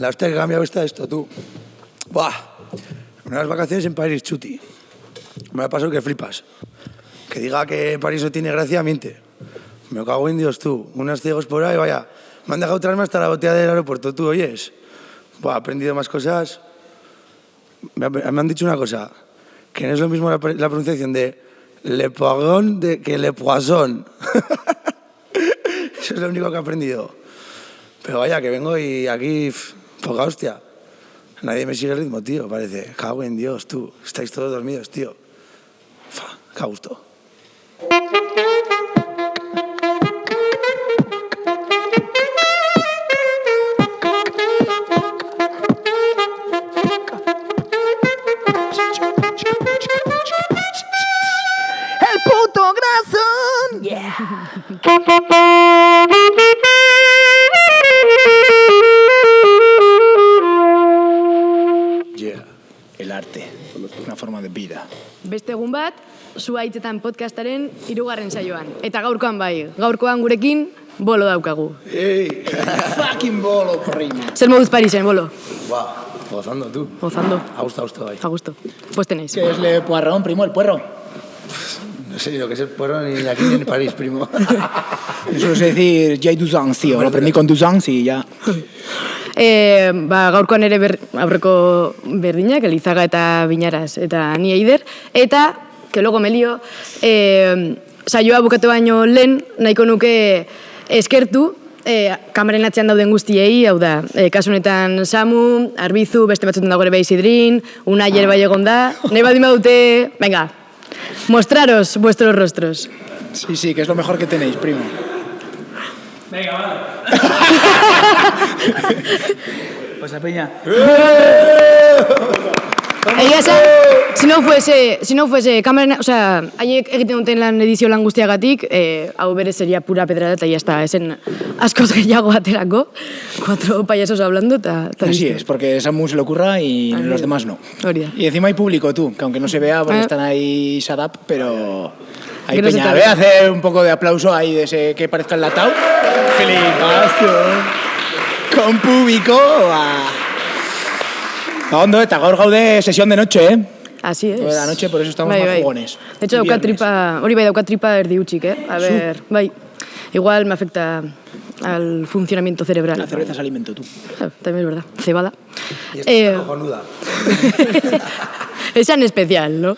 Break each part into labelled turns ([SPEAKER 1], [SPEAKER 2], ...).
[SPEAKER 1] La hostia que cambia está esto, tú. Buah. Unas vacaciones en París, chuti. Me ha pasado que flipas. Que diga que París no tiene gracia, miente. Me cago en Dios, tú. Unos ciegos por ahí, vaya. Me han dejado traerme hasta la botella del aeropuerto, tú, oyes. Buah, he aprendido más cosas. Me han dicho una cosa. Que no es lo mismo la pronunciación de Le Poisson que Le Poisson. Eso es lo único que he aprendido. Pero vaya, que vengo y aquí, poca hostia. Nadie me sigue el ritmo, tío, parece. Cago en Dios, tú. Estáis todos dormidos, tío. Qué gusto.
[SPEAKER 2] El puto grasón. Yeah.
[SPEAKER 3] El arte, una forma de vida.
[SPEAKER 4] Beste egun bat, Zuhaitzetan podcastaren 3. saioan. Eta gaurkoan bai, gaurkoan gurekin bolo daukagu.
[SPEAKER 1] ¡Ey!
[SPEAKER 3] Fucking bolo, primo.
[SPEAKER 4] Zer moduz Parisen, bolo?
[SPEAKER 1] Buah, gozando, tú.
[SPEAKER 4] Gozando.
[SPEAKER 1] A gusto, bai.
[SPEAKER 4] A gusto. Pues tenéis.
[SPEAKER 3] ¿Qué es Le Poirrón, primo, el puerro?
[SPEAKER 1] No sé lo que es el puerro ni aquí ni en París, primo.
[SPEAKER 3] Eso es decir, Jay Duzans, tío. Lo aprendí con Duzans y ya.
[SPEAKER 4] Gaurkoan ere aurreko berdinak, Elizaga eta Binaraz eta ni Eider. Eta, que luego me lío, saioa bukatu baino lehen, nahiko nuke eskertu, kameren atzean dauden guztiei, hau da, kasu honetan Samu, Arbizu, beste batzutan dago ere Isidrin, Unayer bai egon da, nahi baldin badute, venga, mostraros vuestros rostros.
[SPEAKER 3] Sí, que es lo mejor que tenéis, primo.
[SPEAKER 5] Venga, vale.
[SPEAKER 3] Pues a peña.
[SPEAKER 4] Egia esan, si no fuese kamera, o sea, haiek egiten duten edizio lan guztiagatik, hau bere sería pura pedrada eta ya está, esen askoz gehiago aterako, 4 payasos hablando eta
[SPEAKER 3] Así es, porque Samu se lo ocurra y los demás no. Y encima hay público, tú, que aunque no se vea porque están ahí shut up, pero hay peña. Voy a hacer un poco de aplauso ahí de ese que parezca enlatado. Flipazo. Con público. Ondo, eta gaur gaude sesión de noche, ¿eh?
[SPEAKER 4] Así es.
[SPEAKER 3] De la noche, por eso estamos más jugones.
[SPEAKER 4] De hecho, daukat tripa erdi utxik, A ver, bai. Igual me afecta al funcionamiento cerebral.
[SPEAKER 3] La cerveza es alimento, tú.
[SPEAKER 4] También es verdad. Cebada.
[SPEAKER 1] Y esta está cojonuda.
[SPEAKER 4] Esan especial, ¿no?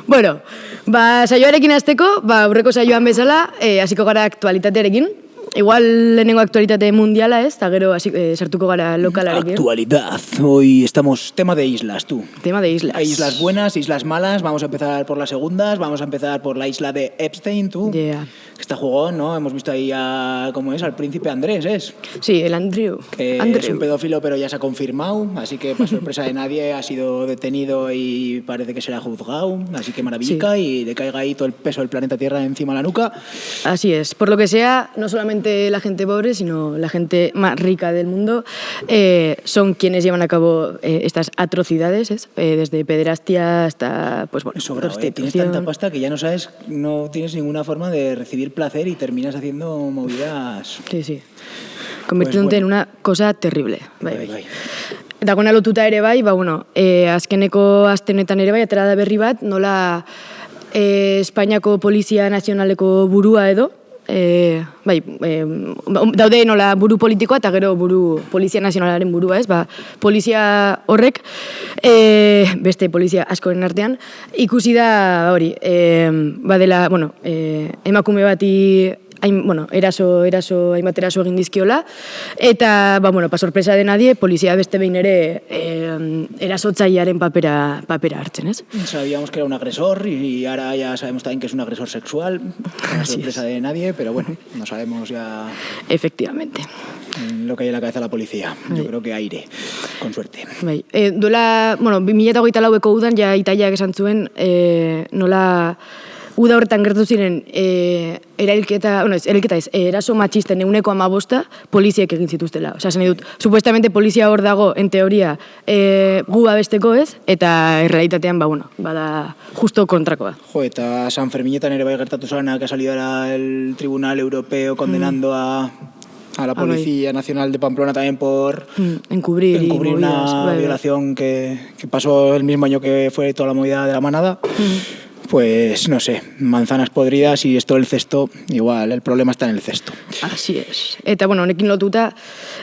[SPEAKER 4] Bueno, saioarekin hasteko, aurreko saioan bezala, hasiko gara aktualitatearekin. Igual lehenengo aktualitate mundiala ez, eta gero sartuko gara lokalarekin.
[SPEAKER 3] Actualidad. Hoy estamos tema de islas, tú.
[SPEAKER 4] Tema de islas.
[SPEAKER 3] Hay islas buenas, islas malas. Vamos a empezar por las segundas. Vamos a empezar por la isla de Epstein, tú.
[SPEAKER 4] Yeah.
[SPEAKER 3] Está jugón, ¿no? Hemos visto ahí ¿cómo es? Al príncipe Andrés, ¿es?
[SPEAKER 4] Sí, el Andrew.
[SPEAKER 3] Que es un pedófilo, pero ya se ha confirmado. Así que, para sorpresa de nadie, ha sido detenido y parece que será juzgado. Así que maravillica, sí. Y le caiga ahí todo el peso del planeta Tierra encima de la nuca.
[SPEAKER 4] Así es. Por lo que sea, no solamente la gente pobre, sino la gente más rica del mundo son quienes llevan a cabo estas atrocidades, desde pederastia hasta, pues bueno,
[SPEAKER 3] prostitución. Tienes tanta pasta que ya no sabes, no tienes ninguna forma de recibir placer y terminas haciendo movidas.
[SPEAKER 4] Sí. Convirtiéndote en una cosa terrible.
[SPEAKER 3] Bai.
[SPEAKER 4] Eta gona lotuta ere bai, azkeneko aste honetan ere bai, atera da berri bat, nola Espainiako Polizia Nazionaleko burua edo, daude nola buru politikoa eta gero buru Polizia Nazionalaren burua, polizia horrek, beste polizia askoren artean, ikusi da hori, badela, emakume bati hainbat eraso egin dizkiola, eta, sorpresa de nadie, polizia beste behin ere erasotzailearen papera hartzen, ¿ez?
[SPEAKER 3] Sabíamos que era un agresor y ahora ya sabemos también que es un agresor sexual, una sorpresa de nadie, pero bueno, no sabemos ya...
[SPEAKER 4] Efectivamente.
[SPEAKER 3] Lo que hay en la cabeza de la policía. Yo creo que aire, con suerte.
[SPEAKER 4] Duela, 2024ko udan, ja Italiak esan zuen, nola... Uda horretan gertu ziren eraso matxisten 15% poliziek egin zituztela. Osa, zen dut, supuestamente polizia hor dago, en teoria, gu babesteko ez, eta errealitatean, bada justo kontrakoa.
[SPEAKER 3] Eta San Ferminetan ere bai gertatu zana, que ha salido ahora el Tribunal Europeo condenando a a la Policía Nacional de Pamplona también por
[SPEAKER 4] encubrir
[SPEAKER 3] una violación que pasó el mismo año que fue toda la movida de la manada. Pues no sé, manzanas podridas y esto del cesto, igual el problema está en el cesto.
[SPEAKER 4] Así es. Eta, bueno, honekin lotuta,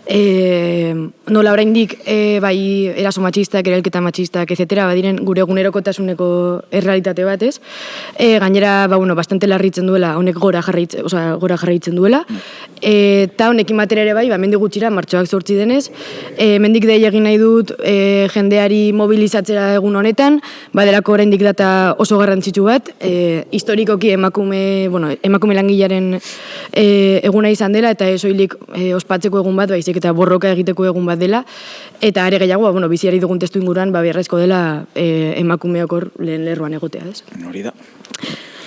[SPEAKER 4] nola oraindik bai eraso matxistak, erahilketa matxistak, etc. badiren gure egunerokotasuneko errealitate batez. Gainera, bastante larritzen duela, honek gora jarraitzen duela. Eta honekin batera ere bai, mendi gutxira, martxoak 8 denez, mendik dei egin nahi dut jendeari mobilizatzera egun honetan, badelako oraindik data oso garrantzitsu bat, historikoki emakume langilaren eguna izan dela, eta soilik ospatzeko egun bat, baizik eta borroka egiteko egun bat dela, eta are gehiago, biziari dugun testu inguruan, beharrezko dela emakumeok hor lehen lerroan egotea, ez?
[SPEAKER 3] Hori da.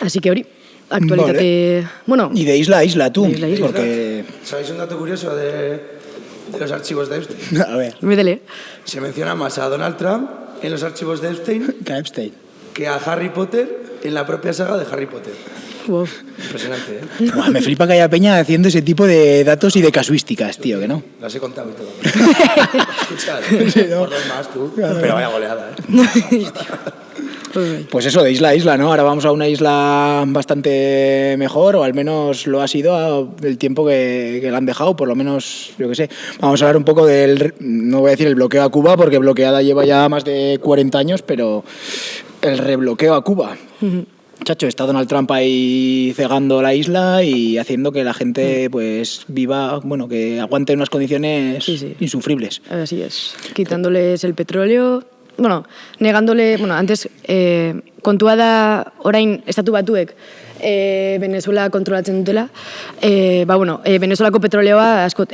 [SPEAKER 4] Así que hori, actualitate... Bueno,
[SPEAKER 3] y de isla a isla, tú.
[SPEAKER 4] De isla a isla.
[SPEAKER 3] Porque...
[SPEAKER 1] ¿Sabéis un dato curioso de los archivos de Epstein?
[SPEAKER 3] A ver.
[SPEAKER 4] Métele.
[SPEAKER 1] Se menciona más a Donald Trump en los archivos de Epstein que a Harry Potter en la propia saga de Harry Potter.
[SPEAKER 4] Wow.
[SPEAKER 1] Impresionante, ¿eh?
[SPEAKER 3] Buah, me flipa que haya peña haciendo ese tipo de datos y de casuísticas, tío, que no.
[SPEAKER 1] Las he contado y todo. Escucha, por dos más tú. Pero vaya goleada, ¿eh?
[SPEAKER 3] Pues eso, de isla a isla, ¿no? Ahora vamos a una isla bastante mejor, o al menos lo ha sido el tiempo que la han dejado, por lo menos, yo qué sé. Vamos a hablar un poco del, no voy a decir el bloqueo a Cuba, porque bloqueada lleva ya más de 40 años, pero el rebloqueo a Cuba. Chacho, está Donald Trump ahí cegando la isla y haciendo que la gente pues viva, bueno, que aguante unas condiciones insufribles.
[SPEAKER 4] Así es, quitándoles el petróleo, negándole, antes kontua da orain estatu batuek Venezuela kontrolatzen dutela, Venezuelako petroleoa asko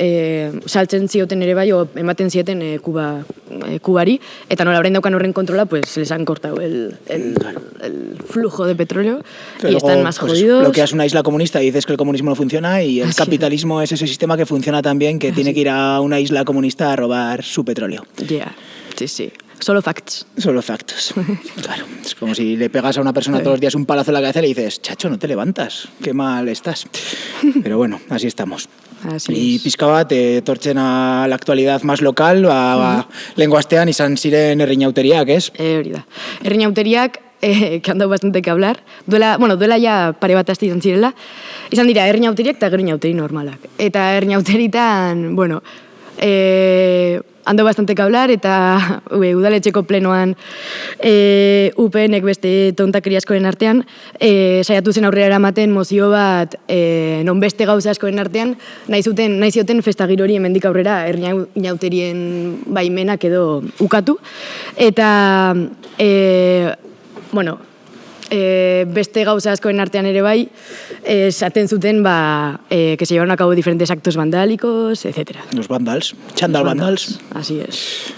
[SPEAKER 4] saltzen zioten ere bai, o ematen zieten Kubari, eta nola orain daukan horren kontrola, pues les han cortado el flujo de petróleo. Pero y están más jodidos.
[SPEAKER 3] Bloqueas una isla comunista y dices que el comunismo no funciona, y el capitalismo es ese sistema que funciona tan bien que tiene que ir a una isla comunista a robar su petróleo.
[SPEAKER 4] Sí. Solo facts.
[SPEAKER 3] Solo factos. Claro, es como si le pegas a una persona todos los días un palazo en la cabeza y le dices, chacho, no te levantas, qué mal estás. Pero bueno, así estamos. Y pizka bat, etortzen a la actualidad más local, lenguastean izan ziren errinauteriak, ez?
[SPEAKER 4] Hori da. Errinauteriak, que han dado bastante que hablar. Duela ya pare bat aste izan zirela. Izan dira, errinauteriak eta gerrinauteri normalak. Eta errinauteritan, ando bastante que hablar, eta udaletxeko plenoan UPNek beste tontakeri askoren artean saiatu zen aurrera eramaten mozio bat non beste gauza askoren artean nahi zioten festagirori hemendik aurrera errinauterien baimenak edo ukatu, eta beste gauza askoren artean ere bai esaten zuten que se llevaron a cabo diferentes actos vandálicos, etc.
[SPEAKER 3] Los vandals, chandal vandals.
[SPEAKER 4] Así es.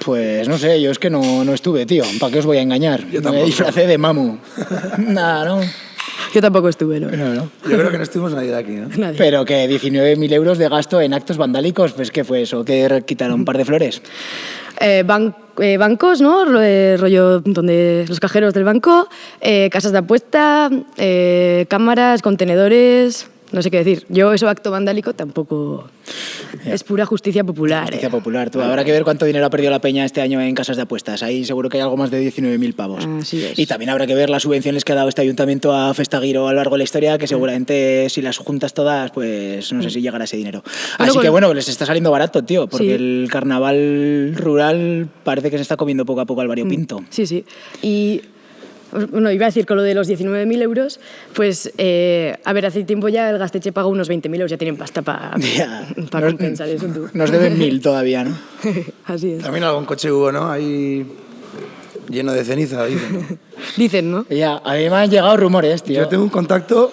[SPEAKER 3] Pues no sé, yo es que no estuve, tío. ¿Para qué os voy a engañar? Me disfracé de mamu. Nada, ¿no?
[SPEAKER 4] Yo tampoco estuve, ¿no?
[SPEAKER 1] Yo creo que no estuvimos nadie de aquí, ¿no?
[SPEAKER 4] Nadie.
[SPEAKER 3] Pero que 19.000 euros de gasto en actos vandálicos, pues ¿qué fue eso? ¿Que quitaron un par de flores?
[SPEAKER 4] Bancos, ¿no? Rollo donde los cajeros del banco, casas de apuesta, cámaras, contenedores, no sé qué decir. Yo eso acto vandálico tampoco... Es pura justicia popular.
[SPEAKER 3] Justicia popular. Tú, habrá que ver cuánto dinero ha perdido la peña este año en casas de apuestas. Ahí seguro que hay algo más de 19.000 pavos.
[SPEAKER 4] Así es.
[SPEAKER 3] Y también habrá que ver las subvenciones que ha dado este ayuntamiento a Festaguiro a lo largo de la historia, que seguramente si las juntas todas, pues no sé si llegará ese dinero. Así que bueno, les está saliendo barato, tío, porque el carnaval rural parece que se está comiendo poco a poco al variopinto.
[SPEAKER 4] Sí. Y... iba a decir con lo de los 19.000 euros, pues, hace tiempo ya el Gaztetxe paga unos 20.000 euros, ya tienen pasta para compensar eso, tú.
[SPEAKER 3] Nos deben 1.000 todavía, ¿no?
[SPEAKER 4] Así es.
[SPEAKER 1] También algún coche hubo, ¿no? Ahí lleno de ceniza, dicen, ¿no?
[SPEAKER 4] Dicen, ¿no?
[SPEAKER 3] Ya, a mí me han llegado rumores, tío.
[SPEAKER 1] Yo tengo un contacto,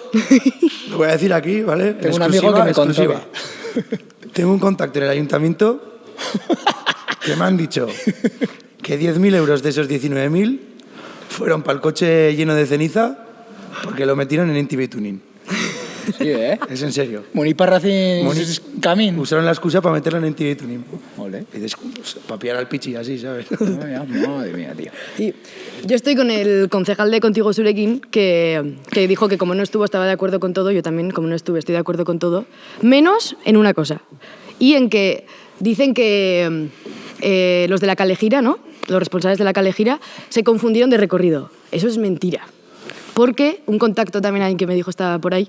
[SPEAKER 1] lo voy a decir aquí, ¿vale?
[SPEAKER 3] Tengo un amigo que me contó.
[SPEAKER 1] Tengo un contacto en el ayuntamiento que me han dicho que 10.000 euros de esos 19.000 fueron para el coche lleno de ceniza porque lo metieron en NTV Tuning.
[SPEAKER 3] Sí, ¿eh?
[SPEAKER 1] Es en serio.
[SPEAKER 3] Muniparracin Camin.
[SPEAKER 1] Usaron la excusa para meterlo en NTV Tuning.
[SPEAKER 3] Ole.
[SPEAKER 1] Y dices, para pillar al pichi así, ¿sabes?
[SPEAKER 3] Madre mía, tío.
[SPEAKER 4] Y yo estoy con el concejal de Contigo Zurekin, que dijo que como no estuvo estaba de acuerdo con todo, yo también como no estuve estoy de acuerdo con todo, menos en una cosa, y en que dicen que los de la Calejira, ¿no? Los responsables de la Calejira se confundieron de recorrido. Eso es mentira. Porque un contacto también alguien que me dijo, estaba por ahí,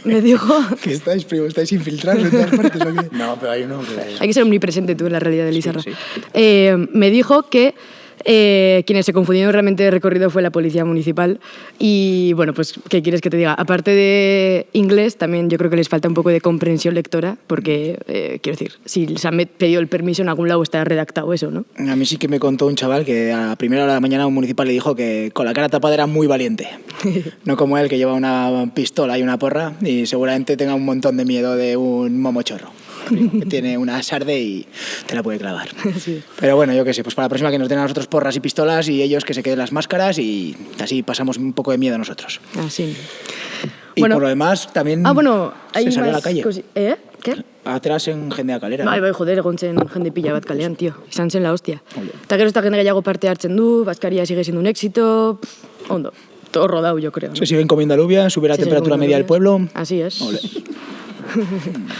[SPEAKER 4] me dijo...
[SPEAKER 3] ¿Qué estáis, primo? ¿Estáis infiltrados en todas partes o qué?
[SPEAKER 1] No, pero hay uno que...
[SPEAKER 4] Hay que ser omnipresente tú en la realidad de Lizarra.
[SPEAKER 3] Sí.
[SPEAKER 4] Me dijo que quienes se confundieron realmente de recorrido fue la policía municipal y, bueno, pues, ¿qué quieres que te diga? Aparte de inglés, también yo creo que les falta un poco de comprensión lectora porque, quiero decir, si les han pedido el permiso en algún lado está redactado eso, ¿no?
[SPEAKER 3] A mí sí que me contó un chaval que a la primera hora de la mañana un municipal le dijo que con la cara tapada era muy valiente. No como él, que lleva una pistola y una porra y seguramente tenga un montón de miedo de un momochorro. Que tiene una sarde y te la puede clavar.
[SPEAKER 4] Sí.
[SPEAKER 3] Pero bueno, yo qué sé, pues para la próxima que nos den a nosotros porras y pistolas y ellos que se queden las máscaras y así pasamos un poco de miedo nosotros.
[SPEAKER 4] Así.
[SPEAKER 3] Y
[SPEAKER 4] Bueno.
[SPEAKER 3] por lo demás también
[SPEAKER 4] Hay
[SPEAKER 3] se salió a la
[SPEAKER 4] más
[SPEAKER 3] calle.
[SPEAKER 4] ¿Qué?
[SPEAKER 3] Atrás en jendea kalera.
[SPEAKER 4] Bai, joder, egon zen jende pila bat kalean, tío. Izan zen la hostia.
[SPEAKER 3] Ole.
[SPEAKER 4] Eta gero ez da jende gehiago parte hartzen du, Baskaria sigue siendo un éxito. Ondo. Todo rodado, yo creo, ¿no?
[SPEAKER 3] Se siguen comiendo alubias, sube la
[SPEAKER 4] Se
[SPEAKER 3] temperatura
[SPEAKER 4] siguen
[SPEAKER 3] media del
[SPEAKER 4] comiendo
[SPEAKER 3] pueblo.
[SPEAKER 4] Así es.
[SPEAKER 3] Ole.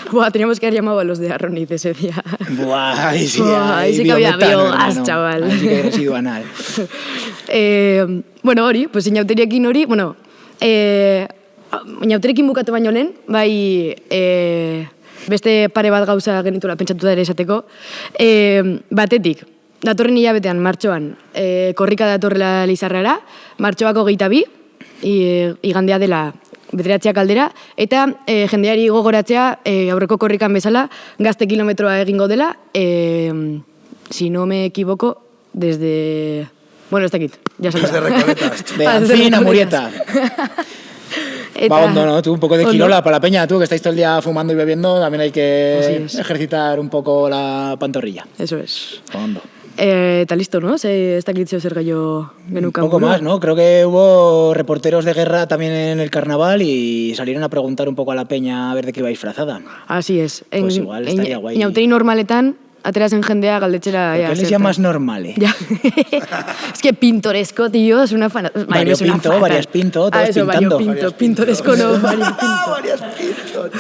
[SPEAKER 4] Buah, teníamos que haber llamado a los de Arroniz ese día.
[SPEAKER 3] Buah, ahí sí,
[SPEAKER 4] Buah, ahí
[SPEAKER 3] hay
[SPEAKER 4] sí que había
[SPEAKER 3] biometano,
[SPEAKER 4] biogás,
[SPEAKER 3] hermano.
[SPEAKER 4] chaval.
[SPEAKER 3] Ahí sí que hay residuo anal.
[SPEAKER 4] Bueno, hori, pues inauteriekin hori, bueno, inauteriekin bukatu baino lehen, bai beste pare bat gauza genituela pentsatuta ere esateko. Batetik, datorren hilabetean, martxoan, korrika datorrela Lizarrara, martxoako 22, igandea dela bederatziak aldera, eta jendeari gogoratzea aurreko korrikan bezala, gazte kilometroa egingo dela, si no me equivoco, desde... Bueno, ez dakit, ya
[SPEAKER 1] Desde
[SPEAKER 4] saldrá.
[SPEAKER 1] Recoletas.
[SPEAKER 3] De
[SPEAKER 4] Ah, desde
[SPEAKER 3] Ancín a
[SPEAKER 4] Recoletas.
[SPEAKER 3] Murieta.
[SPEAKER 4] Eta-
[SPEAKER 3] Va hondo, ¿no? Tú un poco de
[SPEAKER 4] Ondo.
[SPEAKER 3] quirola para la peña, tú que estáis todo el día fumando y bebiendo, también hay
[SPEAKER 4] Así
[SPEAKER 3] que
[SPEAKER 4] es.
[SPEAKER 3] ejercitar un poco la pantorrilla.
[SPEAKER 4] Eso es.
[SPEAKER 3] Hondo.
[SPEAKER 4] Eta listo, ¿no? Ez dakit zer gaio
[SPEAKER 3] Un
[SPEAKER 4] genukan.
[SPEAKER 3] poco más, ¿no? Creo que hubo reporteros de guerra también en el carnaval y salieron a preguntar un poco a la peña a ver de qué iba disfrazada.
[SPEAKER 4] Así es.
[SPEAKER 3] Pues igual estaría guay.
[SPEAKER 4] Inauteri normaletan, aterazen jendea galdetzera...
[SPEAKER 3] ¿Por qué les llamas normales?
[SPEAKER 4] Ya. Es que pintoresco, tío, es una fana... Vale, es una
[SPEAKER 3] Variopinto,
[SPEAKER 4] fatal.
[SPEAKER 3] variaspinto, todos
[SPEAKER 4] eso,
[SPEAKER 3] pintando.
[SPEAKER 4] variopinto, pintoresco no, variopinto.
[SPEAKER 1] Varias pintos.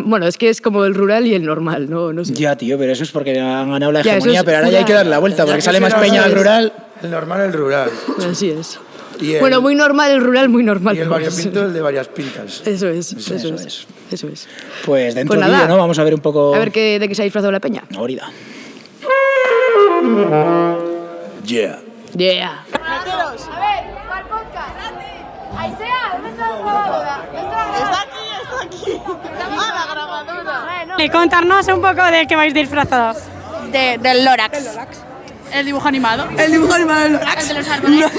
[SPEAKER 4] Bueno, es que es como el rural y el normal, ¿no? sé.
[SPEAKER 3] Ya, tío, pero eso es porque han ganado la
[SPEAKER 4] Ya, eso
[SPEAKER 3] hegemonía,
[SPEAKER 4] es
[SPEAKER 3] pero ahora ya hay que darle la vuelta, porque sale más peña al rural.
[SPEAKER 1] El normal, el rural.
[SPEAKER 4] Así es.
[SPEAKER 1] Y el-
[SPEAKER 4] Bueno, muy normal el rural, muy normal.
[SPEAKER 1] Y el
[SPEAKER 4] pues.
[SPEAKER 1] variopinto, el de varias pintas.
[SPEAKER 4] Eso es.
[SPEAKER 3] Pues dentro
[SPEAKER 4] Pues
[SPEAKER 3] de
[SPEAKER 4] nada.
[SPEAKER 3] ello, ¿no? Vamos a ver un poco...
[SPEAKER 4] A ver de qué se ha disfrazado la peña.
[SPEAKER 3] Ahorita.
[SPEAKER 1] Yeah.
[SPEAKER 4] Yeah.
[SPEAKER 6] Meteros. A ver, para el podcast. Aisea, ¿dónde está la grabadora? Está aquí. Ah, la grabadora.
[SPEAKER 7] Contarnos un poco de qué vais disfrazados.
[SPEAKER 6] Del Lorax.
[SPEAKER 7] El dibujo animado.
[SPEAKER 8] El dibujo animado del Lorax.
[SPEAKER 6] El de los árboles.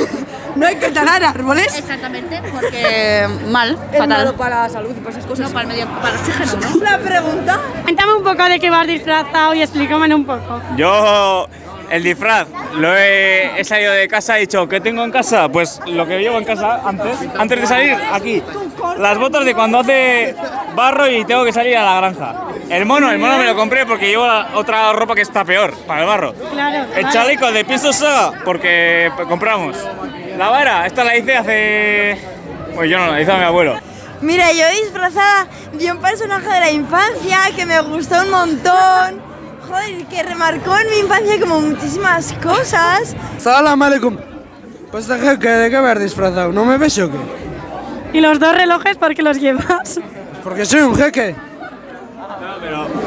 [SPEAKER 8] No hay que talar árboles.
[SPEAKER 6] Exactamente, porque mal,
[SPEAKER 8] Es malo
[SPEAKER 6] fatal.
[SPEAKER 8] para la salud y para esas cosas.
[SPEAKER 6] No, para el medio, para el oxígeno, ¿no?
[SPEAKER 8] Una pregunta.
[SPEAKER 7] Cuéntame un poco de qué vas disfrazado y explícame un poco.
[SPEAKER 5] Yo, el disfraz, he salido de casa y he dicho, ¿qué tengo en casa? Pues lo que llevo en casa antes de salir, aquí. Las botas de cuando hace barro y tengo que salir a la granja. El mono me lo compré porque llevo otra ropa que está peor, para el barro.
[SPEAKER 7] Claro.
[SPEAKER 5] El chaleco de Piso Saga, porque compramos. La vara, esta la hice hace... Pues yo no, la hizo a mi abuelo.
[SPEAKER 8] Mira, yo disfrazada de un personaje de la infancia que me gustó un montón. Joder, que remarcó en mi infancia como muchísimas cosas.
[SPEAKER 9] Salam alaikum. Pues de qué haber disfrazado, ¿no me ves o qué?
[SPEAKER 7] ¿Y los dos relojes por qué los llevas?
[SPEAKER 9] Porque soy un jeque.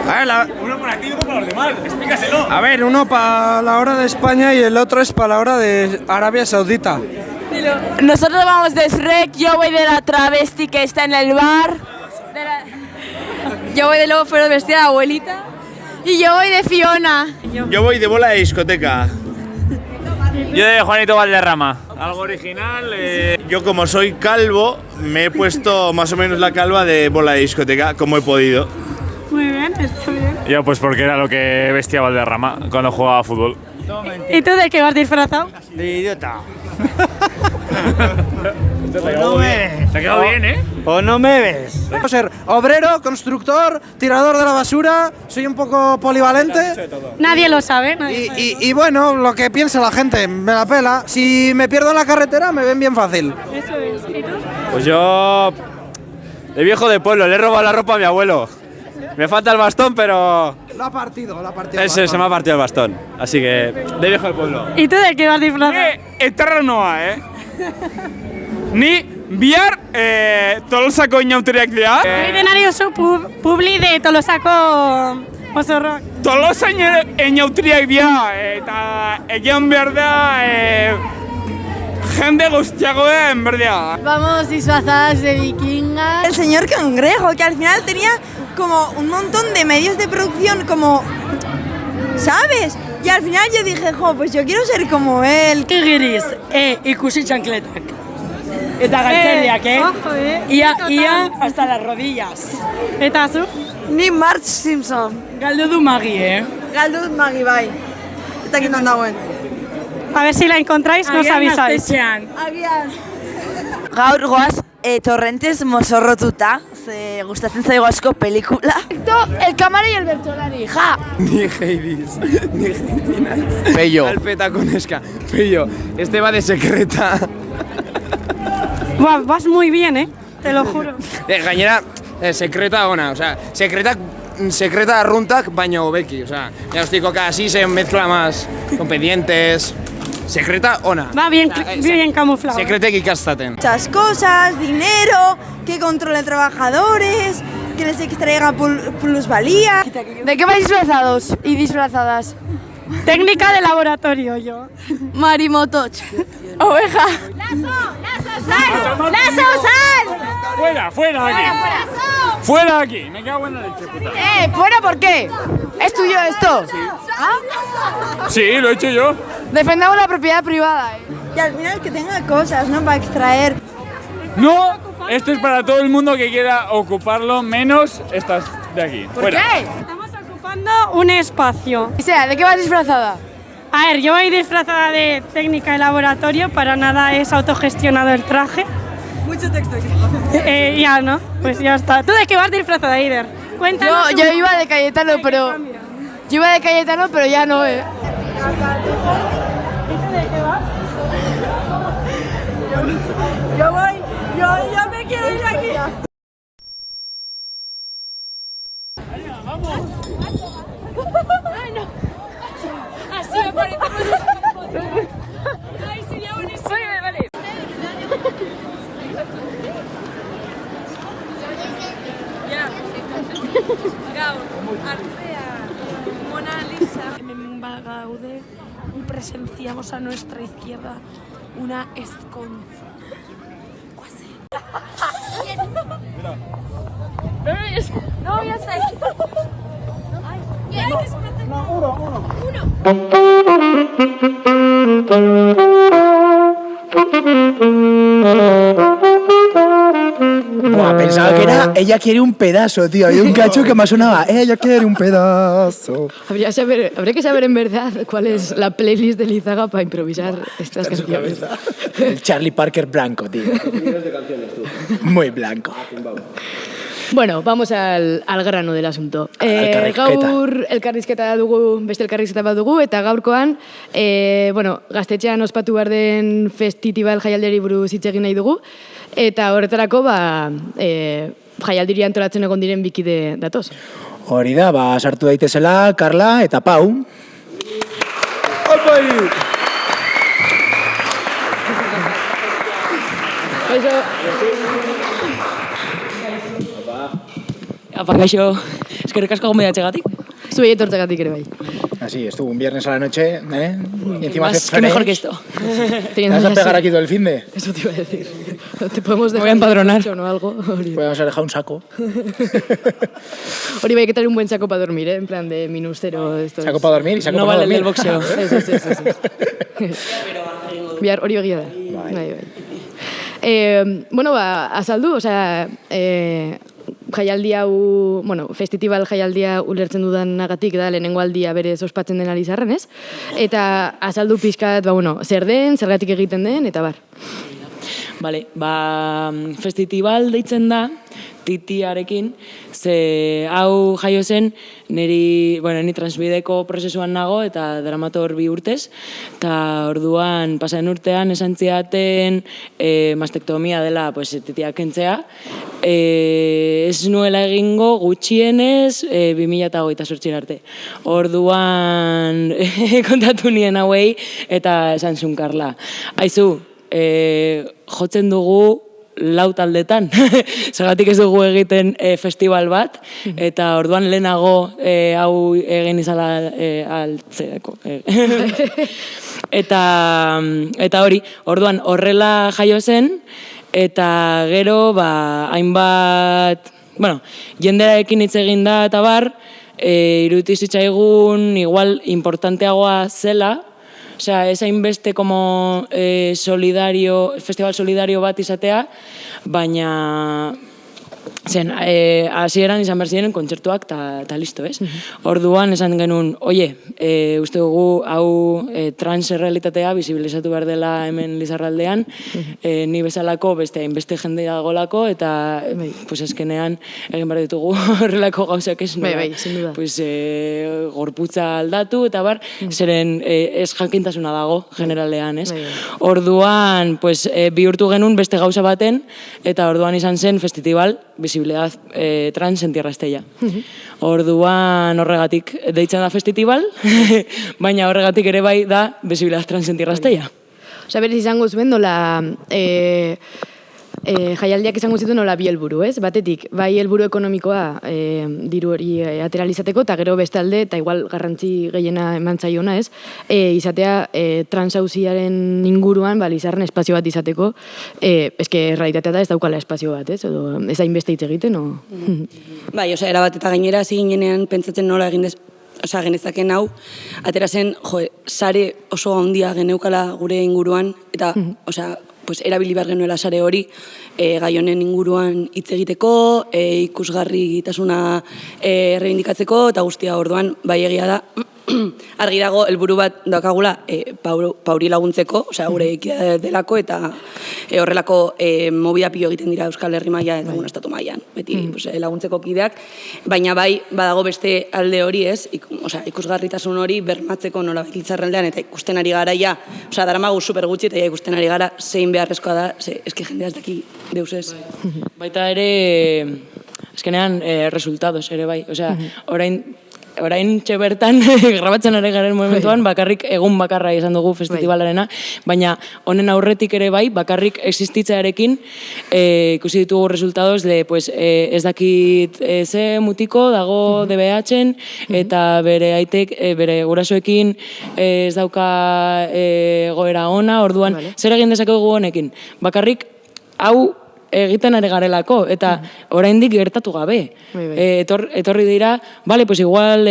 [SPEAKER 9] A ver,
[SPEAKER 5] Uno para ti y uno para los demás, explícaselo.
[SPEAKER 9] a ver, uno para la hora de España y el otro es para la hora de Arabia Saudita.
[SPEAKER 8] Nosotros vamos de Shrek, yo voy de la travesti que está en el bar. Yo voy de lobo fuera vestida de abuelita. Y yo voy de Fiona.
[SPEAKER 5] Yo voy de bola de discoteca. Yo de Juanito Valderrama. Algo original. Yo como soy calvo, me he puesto más o menos la calva de bola de discoteca, como he podido.
[SPEAKER 7] Muy bien, está bien.
[SPEAKER 10] Yo pues porque era lo que vestía Valderrama cuando jugaba a fútbol.
[SPEAKER 7] ¿Y tú de qué vas disfrazado?
[SPEAKER 9] De idiota.
[SPEAKER 5] Te ha quedado bien, ¿eh?
[SPEAKER 9] O no me ves. Puedo ser obrero, constructor, tirador de la basura, soy un poco polivalente.
[SPEAKER 7] Nadie lo sabe.
[SPEAKER 9] Y bueno, lo que piensa la gente, me la pela. Si me pierdo en la carretera, me ven bien fácil.
[SPEAKER 7] Eso es. ¿Y tú?
[SPEAKER 5] Pues yo... de viejo de pueblo, le he robado la ropa a mi abuelo. Me falta el bastón, pero...
[SPEAKER 9] Lo ha partido.
[SPEAKER 5] Se me ha partido el bastón. Así que, de viejo de pueblo.
[SPEAKER 7] ¿Y tú de qué vas disfrazado?
[SPEAKER 5] Eterra noa, Ni bihar Tolosako inauteriak dira.
[SPEAKER 7] Egiten ari oso publi de Tolosako mozorroak.
[SPEAKER 5] Tolosa inauteriak dira, eta egian behar da jende guztiagoen berdea.
[SPEAKER 4] Vamos disfrazadas de vikingas.
[SPEAKER 8] El señor Cangrejo, que al final tenía como un montón de medios de producción, como... ¿sabes? Y al final yo dije, pues yo quiero ser como él.
[SPEAKER 7] ¿Qué querés? Ikusi chancletak. Eta galtzerdiak, Ia hasta las rodillas. Eta zu?
[SPEAKER 8] Ni Marge Simpson.
[SPEAKER 7] Galdu du Magi,
[SPEAKER 8] Galdu dut Magi, bai. Eta kitan dagoen.
[SPEAKER 7] A ver si la encontráis, nos avisáis.
[SPEAKER 8] Agian. Gaur goaz, Torrentes mozorrotuta. Ze gustatzen zaigu asko pelikula.
[SPEAKER 4] El cámara y el bertolari, ja.
[SPEAKER 11] Ni Heidis, ni Heidinas. Pello. Alpeta con esca. Pello, este va de secreta.
[SPEAKER 7] Buah, vas muy bien, te lo juro.
[SPEAKER 11] Gainera, sekreta ona, osea, sekreta arruntak baino hobeki, osea, ya os digo que así se mezcla más con pendientes. Secreta ona.
[SPEAKER 7] Va bien camuflado.
[SPEAKER 11] Sekretek ikastaten.
[SPEAKER 8] Muchas cosas, dinero, que controle trabajadores, que les extraiga plusvalía.
[SPEAKER 4] ¿De qué vais disfrazados y disfrazadas?
[SPEAKER 7] Técnica de laboratorio, yo.
[SPEAKER 4] Marimotoch.
[SPEAKER 8] Oveja.
[SPEAKER 6] ¡Lazo, sal!
[SPEAKER 5] Fuera de aquí. Fuera de aquí. Me cago en la leche, puta.
[SPEAKER 4] ¿Fuera por qué? ¿Es tuyo esto?
[SPEAKER 5] Sí, lo he hecho yo.
[SPEAKER 4] Defendamos la propiedad privada,
[SPEAKER 8] Y al final que tenga cosas, ¿no? Para extraer.
[SPEAKER 5] No, esto es para todo el mundo que quiera ocuparlo, menos estas de aquí.
[SPEAKER 4] ¿Por qué?
[SPEAKER 7] Estamos ocupando un espacio.
[SPEAKER 4] O sea, ¿de qué vas disfrazada?
[SPEAKER 7] A ver, yo voy disfrazada de técnica de laboratorio, para nada es autogestionado el traje.
[SPEAKER 8] Mucho texto.
[SPEAKER 7] Ya, ¿no? Pues ya está. ¿Tú de qué vas disfrazada, Eider? Cuéntanos.
[SPEAKER 4] Yo iba de Cayetano, pero... Yo iba de Cayetano, pero ya no,
[SPEAKER 7] ¿Y tú de qué vas?
[SPEAKER 8] Yo me quiero ir aquí.
[SPEAKER 6] ¡Vamos! ¡Ay, no! Así me parecemos. ¡Ay, sería buenísimo! Vale. Gaur, Arcea, Mona Lisa.
[SPEAKER 7] En Bagaude presenciamos a nuestra izquierda una esconza.
[SPEAKER 6] No, ya sé.
[SPEAKER 3] Buah, pensaba que era Ella quiere un pedazo, tío. Había un cacho que me sonaba Ella quiere un pedazo.
[SPEAKER 4] Habría que saber en verdad cuál es la playlist de Lizaga para improvisar estas canciones.
[SPEAKER 3] El Charlie Parker blanco, tío. Muy blanco.
[SPEAKER 4] Bueno, vamos al grano del asunto. Gaur elkarrizketa dugu, beste elkarrizketa bat dugu, eta gaurkoan, gaztetxean ospatu behar den festitibal jaialdiari buruz hitz egin nahi dugu, eta horretarako, jaialdiri antolatzen egon diren bikide datoz.
[SPEAKER 3] Hori da, sartu daitezela, Karla eta Pau. Opai!
[SPEAKER 12] Apa, kaixo, eskerrik asko gombidatzegatik.
[SPEAKER 4] Zuei etortzegatik ere bai.
[SPEAKER 3] Así, estuvo un viernes a la noche, y encima hace
[SPEAKER 12] Más que mejor que esto.
[SPEAKER 3] ¿Te vas a pegar aquí todo el finde?
[SPEAKER 4] Eso te iba a decir. Te podemos dejar
[SPEAKER 12] voy a empadronar.
[SPEAKER 4] o algo.
[SPEAKER 3] Podemos dejar un saco.
[SPEAKER 4] Hori bai, que traer un buen saco para dormir, en plan de minustero.
[SPEAKER 3] Saco para dormir y saco
[SPEAKER 12] no
[SPEAKER 3] para dormir.
[SPEAKER 12] No vale el del boxeo.
[SPEAKER 4] Eso. Bihar hori begia da. Bai. Azaldu, jaialdi hau, festitibal jaialdia ulertzen dudanagatik da lehenengo aldia berez ospatzen den Lizarran, ez? Eta azaldu pixkat, zer den, zergatik egiten den, eta bar.
[SPEAKER 12] Bale, festival deitzen da, titiarekin, ze hau jaio zen, ni transbideko prozesuan nago eta dramator 2 urtez, eta orduan, pasaren urtean, esan ziaten mastektomia dela titiak kentzea, ez nuela egingo gutxienez 2028 arte. Orduan, kontatu nien hauei, eta esan zun Karla. Aizu, jotzen dugu 4 taldetan, zergatik ez dugu egiten festival bat, eta orduan lehenago hau egin izala altzeko. Eta hori, orduan horrela jaio zen, eta gero hainbat, jenderarekin hitz egin da eta bar, iruditu zitzaigun igual importanteagoa zela, osea, ez hainbeste como festival solidario bat izatea, baina hasieran izan behar ziren kontzertuak eta listo, ez? Orduan esan genuen, uste dugu hau trans errealitatea bisibilizatu behar dela hemen Lizarraldean, ni bezalako beste jende dagolako, eta eskenean egin behar ditugu horrelako gauzak ez nola. Gorputza aldatu, eta bar, zeren ez jakintasuna dago generalean, ez? Orduan, bihurtu genuen beste gauza baten, eta orduan izan zen festival visibilidad trans en Tierra Estella. Orduan horregatik deitzen da festival, baina horregatik ere bai da visibilidad trans en Tierra Estella.
[SPEAKER 4] Osea, berez izango zuen nola jaialdiak izango zituen nola bi helburu, ez? Batetik, bai helburu ekonomikoa diru hori ateralizateko, eta gero bestalde, eta igual garrantzi gehiena eman zaiona, ez? Izatea transauziaren inguruan, Lizarren espazio bat izateko, eske realitatea da ez daukala espazio bat, ez? Edo ez hainbeste hitz egiten, o?
[SPEAKER 13] Bai, erabat eta gainera hasi ginean pentsatzen nola egin genezaken hau, atera zen, sare oso handia geneukala gure inguruan, eta, erabili behar genuela sare hori, gai honen inguruan hitz egiteko, ikusgarritasuna errebindikatzeko, eta guztia orduan, bai egia da, argi dago helburu bat daukagula pauri laguntzeko, gure ekitate delako, eta horrelako movida pilo egiten dira Euskal Herri maila eta estatu mailan, beti laguntzeko kideak, baina bai badago beste alde hori, ez? Ikusgarritasun hori bermatzeko nola Lizarraldean, eta ikusten ari gara ja, daramagu super gutxi, eta ikusten ari gara zein beharrezkoa da, eski jendea ez daki deus ez.
[SPEAKER 12] Baita ere, eskenean resultados ere bai, orain bertan grabatzen ari garen momentuan, bakarrik egun bakarra izan dugu festivalarena, baina honen aurretik ere bai, bakarrik existitzearekin ikusi ditugu resultados de, ez dakit ze mutiko dago DBH-en, eta bere aitek, bere gurasoekin ez dauka goera ona, orduan, zer egin dezakegu honekin? Bakarrik, hau egiten ari garelako, eta oraindik gertatu gabe. Etorri dira, igual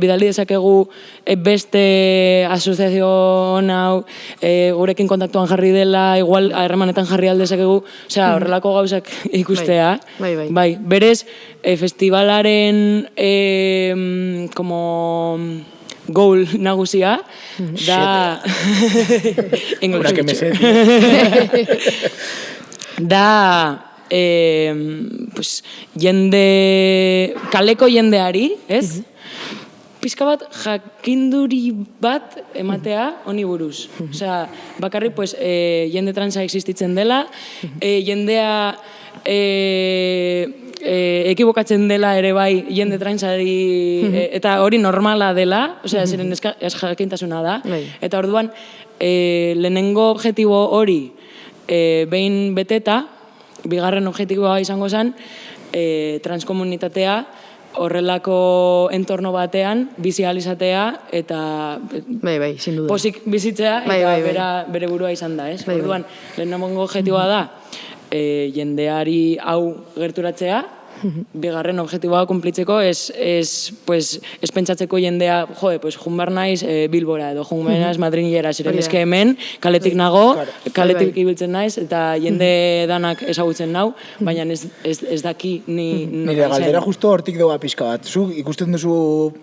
[SPEAKER 12] bidali dezakegu beste asoziazioan hau gurekin kontaktuan jarri dela, igual harremanetan jarri aldezakegu, horrelako gauzak ikustea. Bai, berez, festivalaren como goal nagusia da... Ahora que me sé. Da, kaleko jendeari, ez? Pizka bat jakinduri bat ematea honi buruz. Osea, bakarrik, jende transa existitzen dela, jendea ekibokatzen dela ere bai jende transari, eta hori normala dela, osea, ziren ez jakintasuna da. Eta orduan, lehenengo objektibo hori, behin beteta, bigarren objektiboa izango zen, transkomunitatea horrelako entorno batean bizializatea eta pozik bizitzea eta bere burua izan da, ez? Orduan, lehenengo objektiboa da jendeari hau gerturatzea, bigarren objektiboa kumplitzeko, ez pentsatzeko jendea, pues junbar naiz Bilbora, edo junbar naiz Madrilera, ziren eske hemen, kaletik nago, kaletik ibiltzen naiz, eta jende danak ezagutzen nau, baina ez daki ni...
[SPEAKER 3] Nire galdera justo hortik doa pixka bat. Zu ikusten duzu,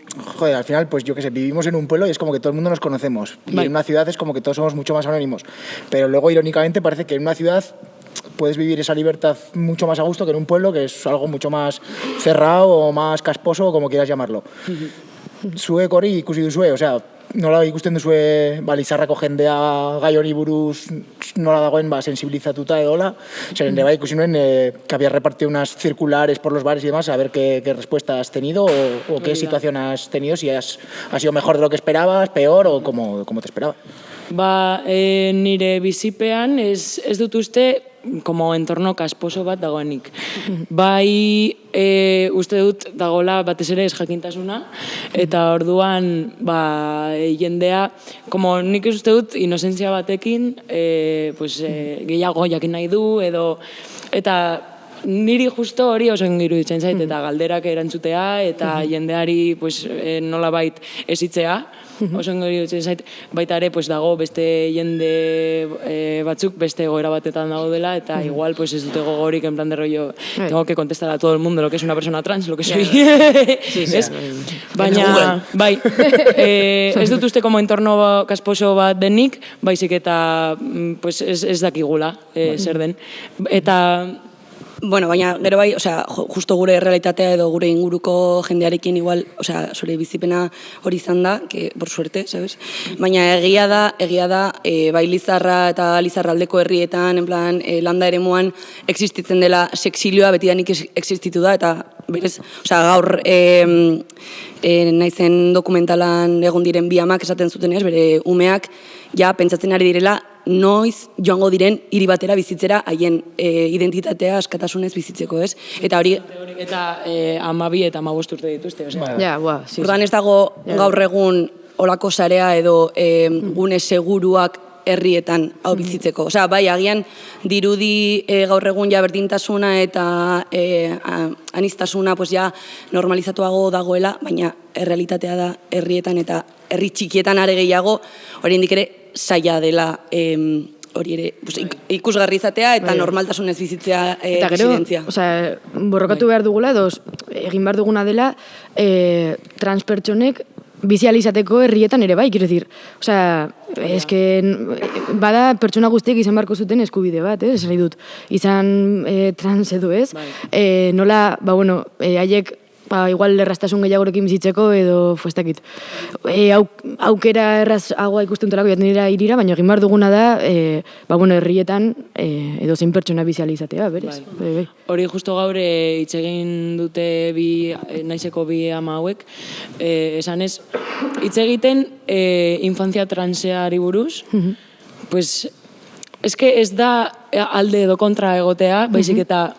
[SPEAKER 3] al final, pues yo qué sé, vivimos en un pueblo y es como que todo el mundo nos conocemos. Y en una ciudad es como que todos somos mucho más anónimos. Pero luego, irónicamente, parece que en una ciudad puedes vivir esa libertad mucho más a gusto que en un pueblo, que es algo mucho más cerrado o más casposo, o como quieras llamarlo. Zuek hori ikusi duzue, nola ikusten duzue Lizarrako jendea gai hori buruz nola dagoen sensibilizatuta edola. Zeren bai ikusi nuen que había repartido unas circulares por los bares y demás, a ver qué respuesta has tenido o qué situación has tenido, si has sido mejor de lo que esperabas, peor o como te esperabas.
[SPEAKER 12] Nire bizipean ez dut uste como entorno kasposo bat dagoenik. Bai, uste dut dagoela batez ere ez jakintasuna, eta orduan jendea, como nik uste dut inozentzia batekin gehiago jakin nahi du, eta niri justo hori oso iruditzen zait, eta galderak erantzutea, eta jendeari nolabait ezitzea, oso iruditzen zait, baita ere dago beste jende batzuk beste egoera batetan dago dela, eta igual ez dute gogorik en plan de rollo, tengo que contestar a todo el mundo lo que es una persona trans, lo que soy. Baina, bai, ez dut uste como entorno kasposo bat denik, baizik eta ez dakigula zer den. Eta
[SPEAKER 13] Bueno, baina gero bai, justo gure realitatea edo gure inguruko jendearekin igual, zure bizipena hori izan da, que por suerte, sabes? Baina egia da, bai Lizarra eta Lizarraldeko herrietan, en plan, landa eremuan existitzen dela sexilioa betidanik existitu da, eta berez, gaur naizen dokumentalan egon diren bi amak esaten zutenez, bere umeak ja pentsatzen ari direla noiz joango diren hiri batera bizitzera haien identitatea askatasunez bizitzeko, ez? Eta hori...
[SPEAKER 12] Eta 12 eta 15 urte dituzte,
[SPEAKER 13] Orduan ez dago gaur egun olako sarea edo gune seguruak herrietan hau bizitzeko. Bai, agian dirudi gaur egun ja berdintasuna eta aniztasuna normalizatuago dagoela, baina errealitatea da herrietan eta herri txikietan are gehiago, oraindik ere zaila dela hori ere ikusgarri izatea eta normaltasunez bizitzea residentzia.
[SPEAKER 4] Eta gero, borrokatu behar dugula edo egin behar duguna dela transpertsonek bizializateko herrietan ere bai, quiero decir. Bada pertsona guztiek izan beharko zuten eskubide bat, esan nahi dut. Izan trans edo ez. Nola, haiek igual erraztasun gehiagorekin bizitzeko edo fuestakit. Aukera errazagoa ikusten dutelako jaten dira irira, baina egin behar duguna da herrietan edo zein pertsona bizializatea, berez.
[SPEAKER 12] Hori justo gaur hitz egin dute naizeko bi ama hauek, esanez, hitz egiten infantzia transeari buruz, ez da alde edo kontra egotea, baizik eta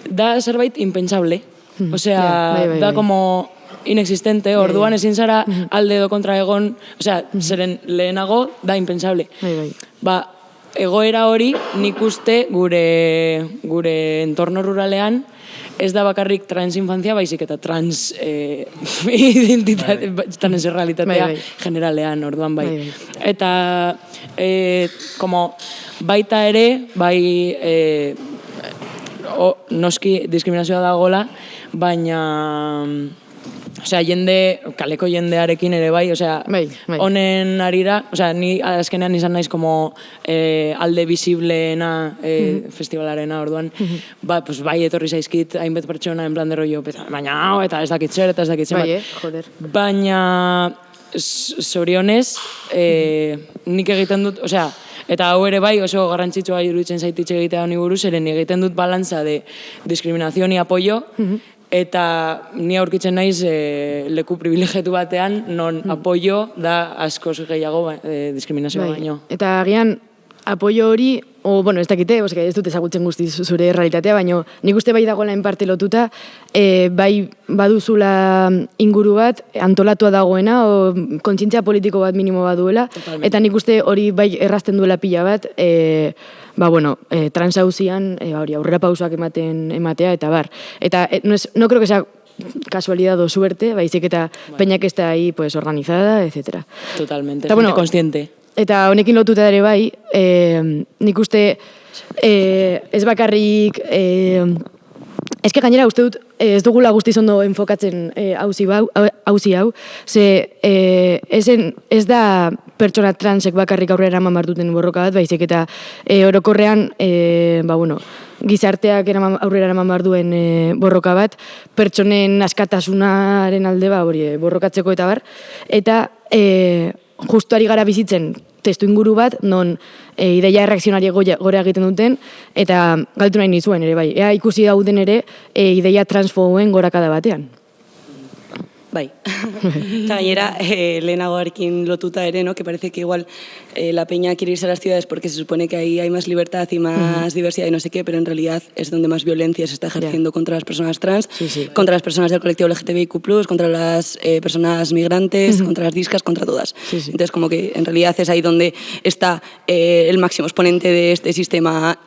[SPEAKER 12] da zerbait impensable. Da como inexistente, orduan ezin zara alde edo kontra egon, zeren lehenago da impensable. Egoera hori nik uste gure entorno ruralean ez da bakarrik transinfantzia, baizik eta trans identitate, trans realitatea generalean, orduan bai. Eta baita ere, noski diskriminazioa dagoela, baina kaleko jendearekin ere bai, honen arira, ni azkenean izan naiz como alde visibleena festivalarena, orduan, bai etorri zaizkit hainbet pertsona en plan de rollo, baina hau, eta ez dakit zer, eta ez dakit zer, baina zorionez, nik egiten dut, eta hau ere bai oso garrantzitsua iruditzen zaititxe egitea honi buruz, eren egiten dut balantza de diskriminazio y apoyo, eta ni aurkitzen naiz leku privilegiatu batean, non apoyo da askoz gehiago diskriminazioa baino.
[SPEAKER 4] Eta agian, apoio hori, bueno, ez dakite, ez dut ezagutzen guztiz zure realitatea, baina nik uste bai dagoela parte lotuta, bai baduzula inguru bat, antolatua dagoena, o kontzientzia politiko bat minimo baduela, eta nik uste hori bai errazten duela pila bat, transauzian, aurrera pausoak ematea, eta bar. Eta no creo que sea casualidad o suerte, baizik eta peña que está ahí pues organizada, etc.
[SPEAKER 12] Totalmente, gente consciente.
[SPEAKER 4] Eta honekin lotuta ere bai, nik uste ez bakarrik, eske gainera uste dut ez dugula guztiz ondo enfokatzen auzi hau, ze ez da pertsona transek bakarrik aurrera eraman duten borroka bat, baizik eta orokorrean, gizarteak aurrera eraman duen borroka bat, pertsonen askatasunaren alde borrokatzeko eta bar, eta justu ari gara bizitzen testu inguru bat, non ideia erreakzionari gore egiten duten, eta galtu nahi nizuen ere bai. Ea ikusi dauden ere ideia transfoen gorakada batean.
[SPEAKER 13] Bai. Eta gainera, lehenagoarekin lotuta ere, ¿no? Que parece que igual la peña quiere irse a las ciudades porque se supone que ahí hay más libertad y más diversidad y no sé qué, pero en realidad es donde más violencia se está ejerciendo contra las personas trans, contra las personas del colectivo LGTBIQ+, contra las personas migrantes, contra las discas, contra todas. Entonces, como que en realidad es ahí donde está el máximo exponente de este sistema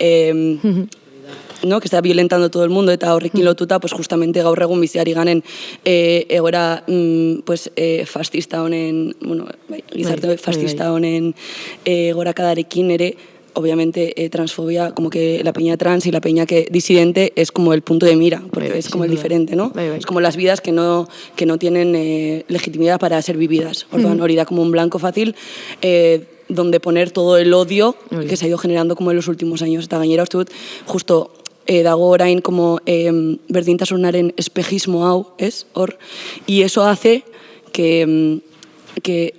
[SPEAKER 13] ¿no? Que está violentando todo el mundo, eta horrekin lotuta, pues justamente gaur egun biziari ganen egoera fascista honen, gizarte fascista honen gorakadarekin ere, obviamente transfobia, como que la peña trans y la peña que disidente es como el punto de mira, porque es como el diferente, ¿no? Es como las vidas que no tienen legitimidad para ser vividas. Orduan, hori da como un blanco fácil, donde poner todo el odio que se ha ido generando como en los últimos años. Eta gainera uste dut, justo dago orain como berdintasunaren espejismo hau, ez? Hor, y eso hace que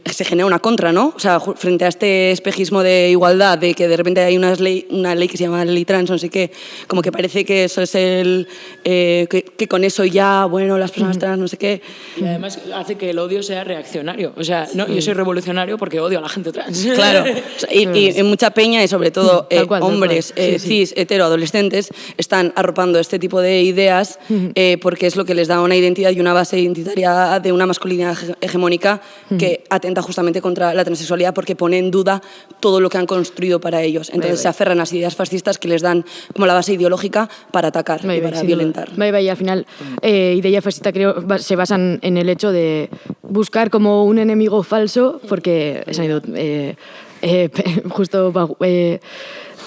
[SPEAKER 13] se genera una contra, ¿no? O sea, frente a este espejismo de igualdad, de que de repente hay una ley que se llama ley trans, no sé qué, como que parece que eso es que con eso ya, bueno, las personas trans, no sé qué.
[SPEAKER 12] Y además hace que el odio sea reaccionario. O sea, no, yo soy revolucionario porque odio a la gente trans.
[SPEAKER 13] Claro. Y en mucha peña, y sobre todo hombres cis, hetero, adolescentes, están arropando este tipo de ideas porque es lo que les da una identidad y una base identitaria de una masculinidad hegemónica que atenta justamente contra la transexualidad porque pone en duda todo lo que han construido para ellos. Entonces se aferran a las ideas fascistas que les dan como la base ideológica para atacar y para violentar.
[SPEAKER 4] Al final, idea fascista creo se basan en el hecho de buscar como un enemigo falso, porque esan dut, justo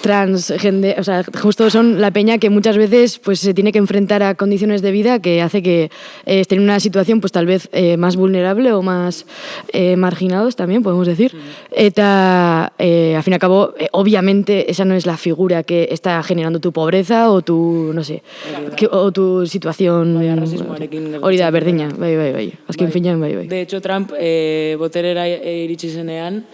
[SPEAKER 4] trans, gente, o sea, justo son la peña que muchas veces pues se tiene que enfrentar a condiciones de vida que hace que estén en una situación pues tal vez más vulnerable o más marginados también, podemos decir. Eta, al fin y al cabo, obviamente esa no es la figura que está generando tu pobreza o tu, no sé, o tu situación hori da, berdina, bai. Azken finean, bai.
[SPEAKER 12] De hecho, Trump boterera iritsi zenean,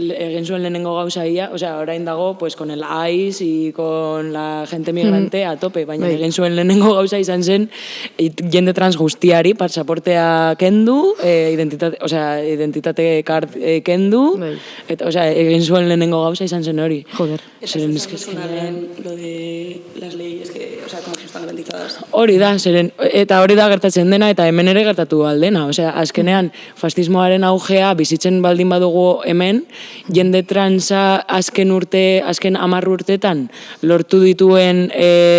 [SPEAKER 12] egin zuen lehenengo gauza ia, o sea, orain dago, pues, con el ICE y con la gente migrante a tope, baina egin zuen lehenengo gauza izan zen jende trans guztiari pasaportea kendu, identitate card kendu, eta, o sea, egin zuen lehenengo gauza izan zen hori.
[SPEAKER 4] Joder.
[SPEAKER 13] Zeren lo de las leyes que, o sea, como que están garantizadas.
[SPEAKER 12] Hori da, zeren, eta hori da gertatzen dena, eta hemen ere gertatu aldena. O sea, azkenean, fascismoaren augea bizitzen baldin badugu hemen, jende transa azken 10 urtetan lortu dituen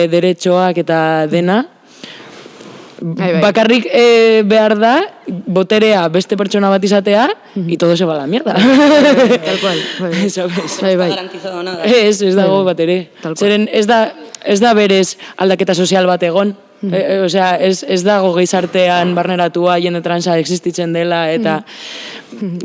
[SPEAKER 12] deretxoak eta dena, bakarrik behar da boterea beste pertsona bat izatea y todo se va a la mierda.
[SPEAKER 4] Tal cual.
[SPEAKER 13] Bai. Garantizado nada.
[SPEAKER 12] Ez dago bat ere. Zeren ez da berez aldaketa sozial bat egon. Osea, ez dago gizartean barneratua jende transa existitzen dela eta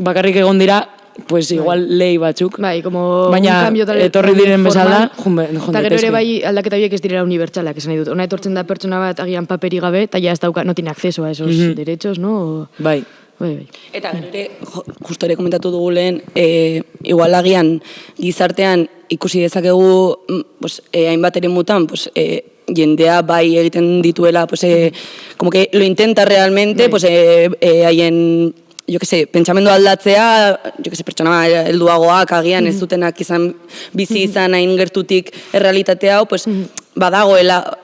[SPEAKER 12] bakarrik egon dira pues igual lei batzuk.
[SPEAKER 4] Bai, como
[SPEAKER 12] baina etorri diren bezala,
[SPEAKER 4] eta gero ere bai aldaketa horiek ez direla unibertsalak, esan nahi dut. Ona etortzen da pertsona bat agian paperi gabe, eta ja ez dauka, no tiene acceso a esos derechos, ¿no?
[SPEAKER 12] Bai.
[SPEAKER 13] Eta gero justo ere komentatu dugu lehen, igual agian gizartean ikusi dezakegu pues, hainbat ere mutan, pues, jendea bai egiten dituela, pues, como que lo intenta realmente, pues, haien jo que se, pentsamendu aldatzea, jo que se, pertsona helduagoak agian ez dutenak izan bizi izan hain gertutik errealitate hau, pues, badagoela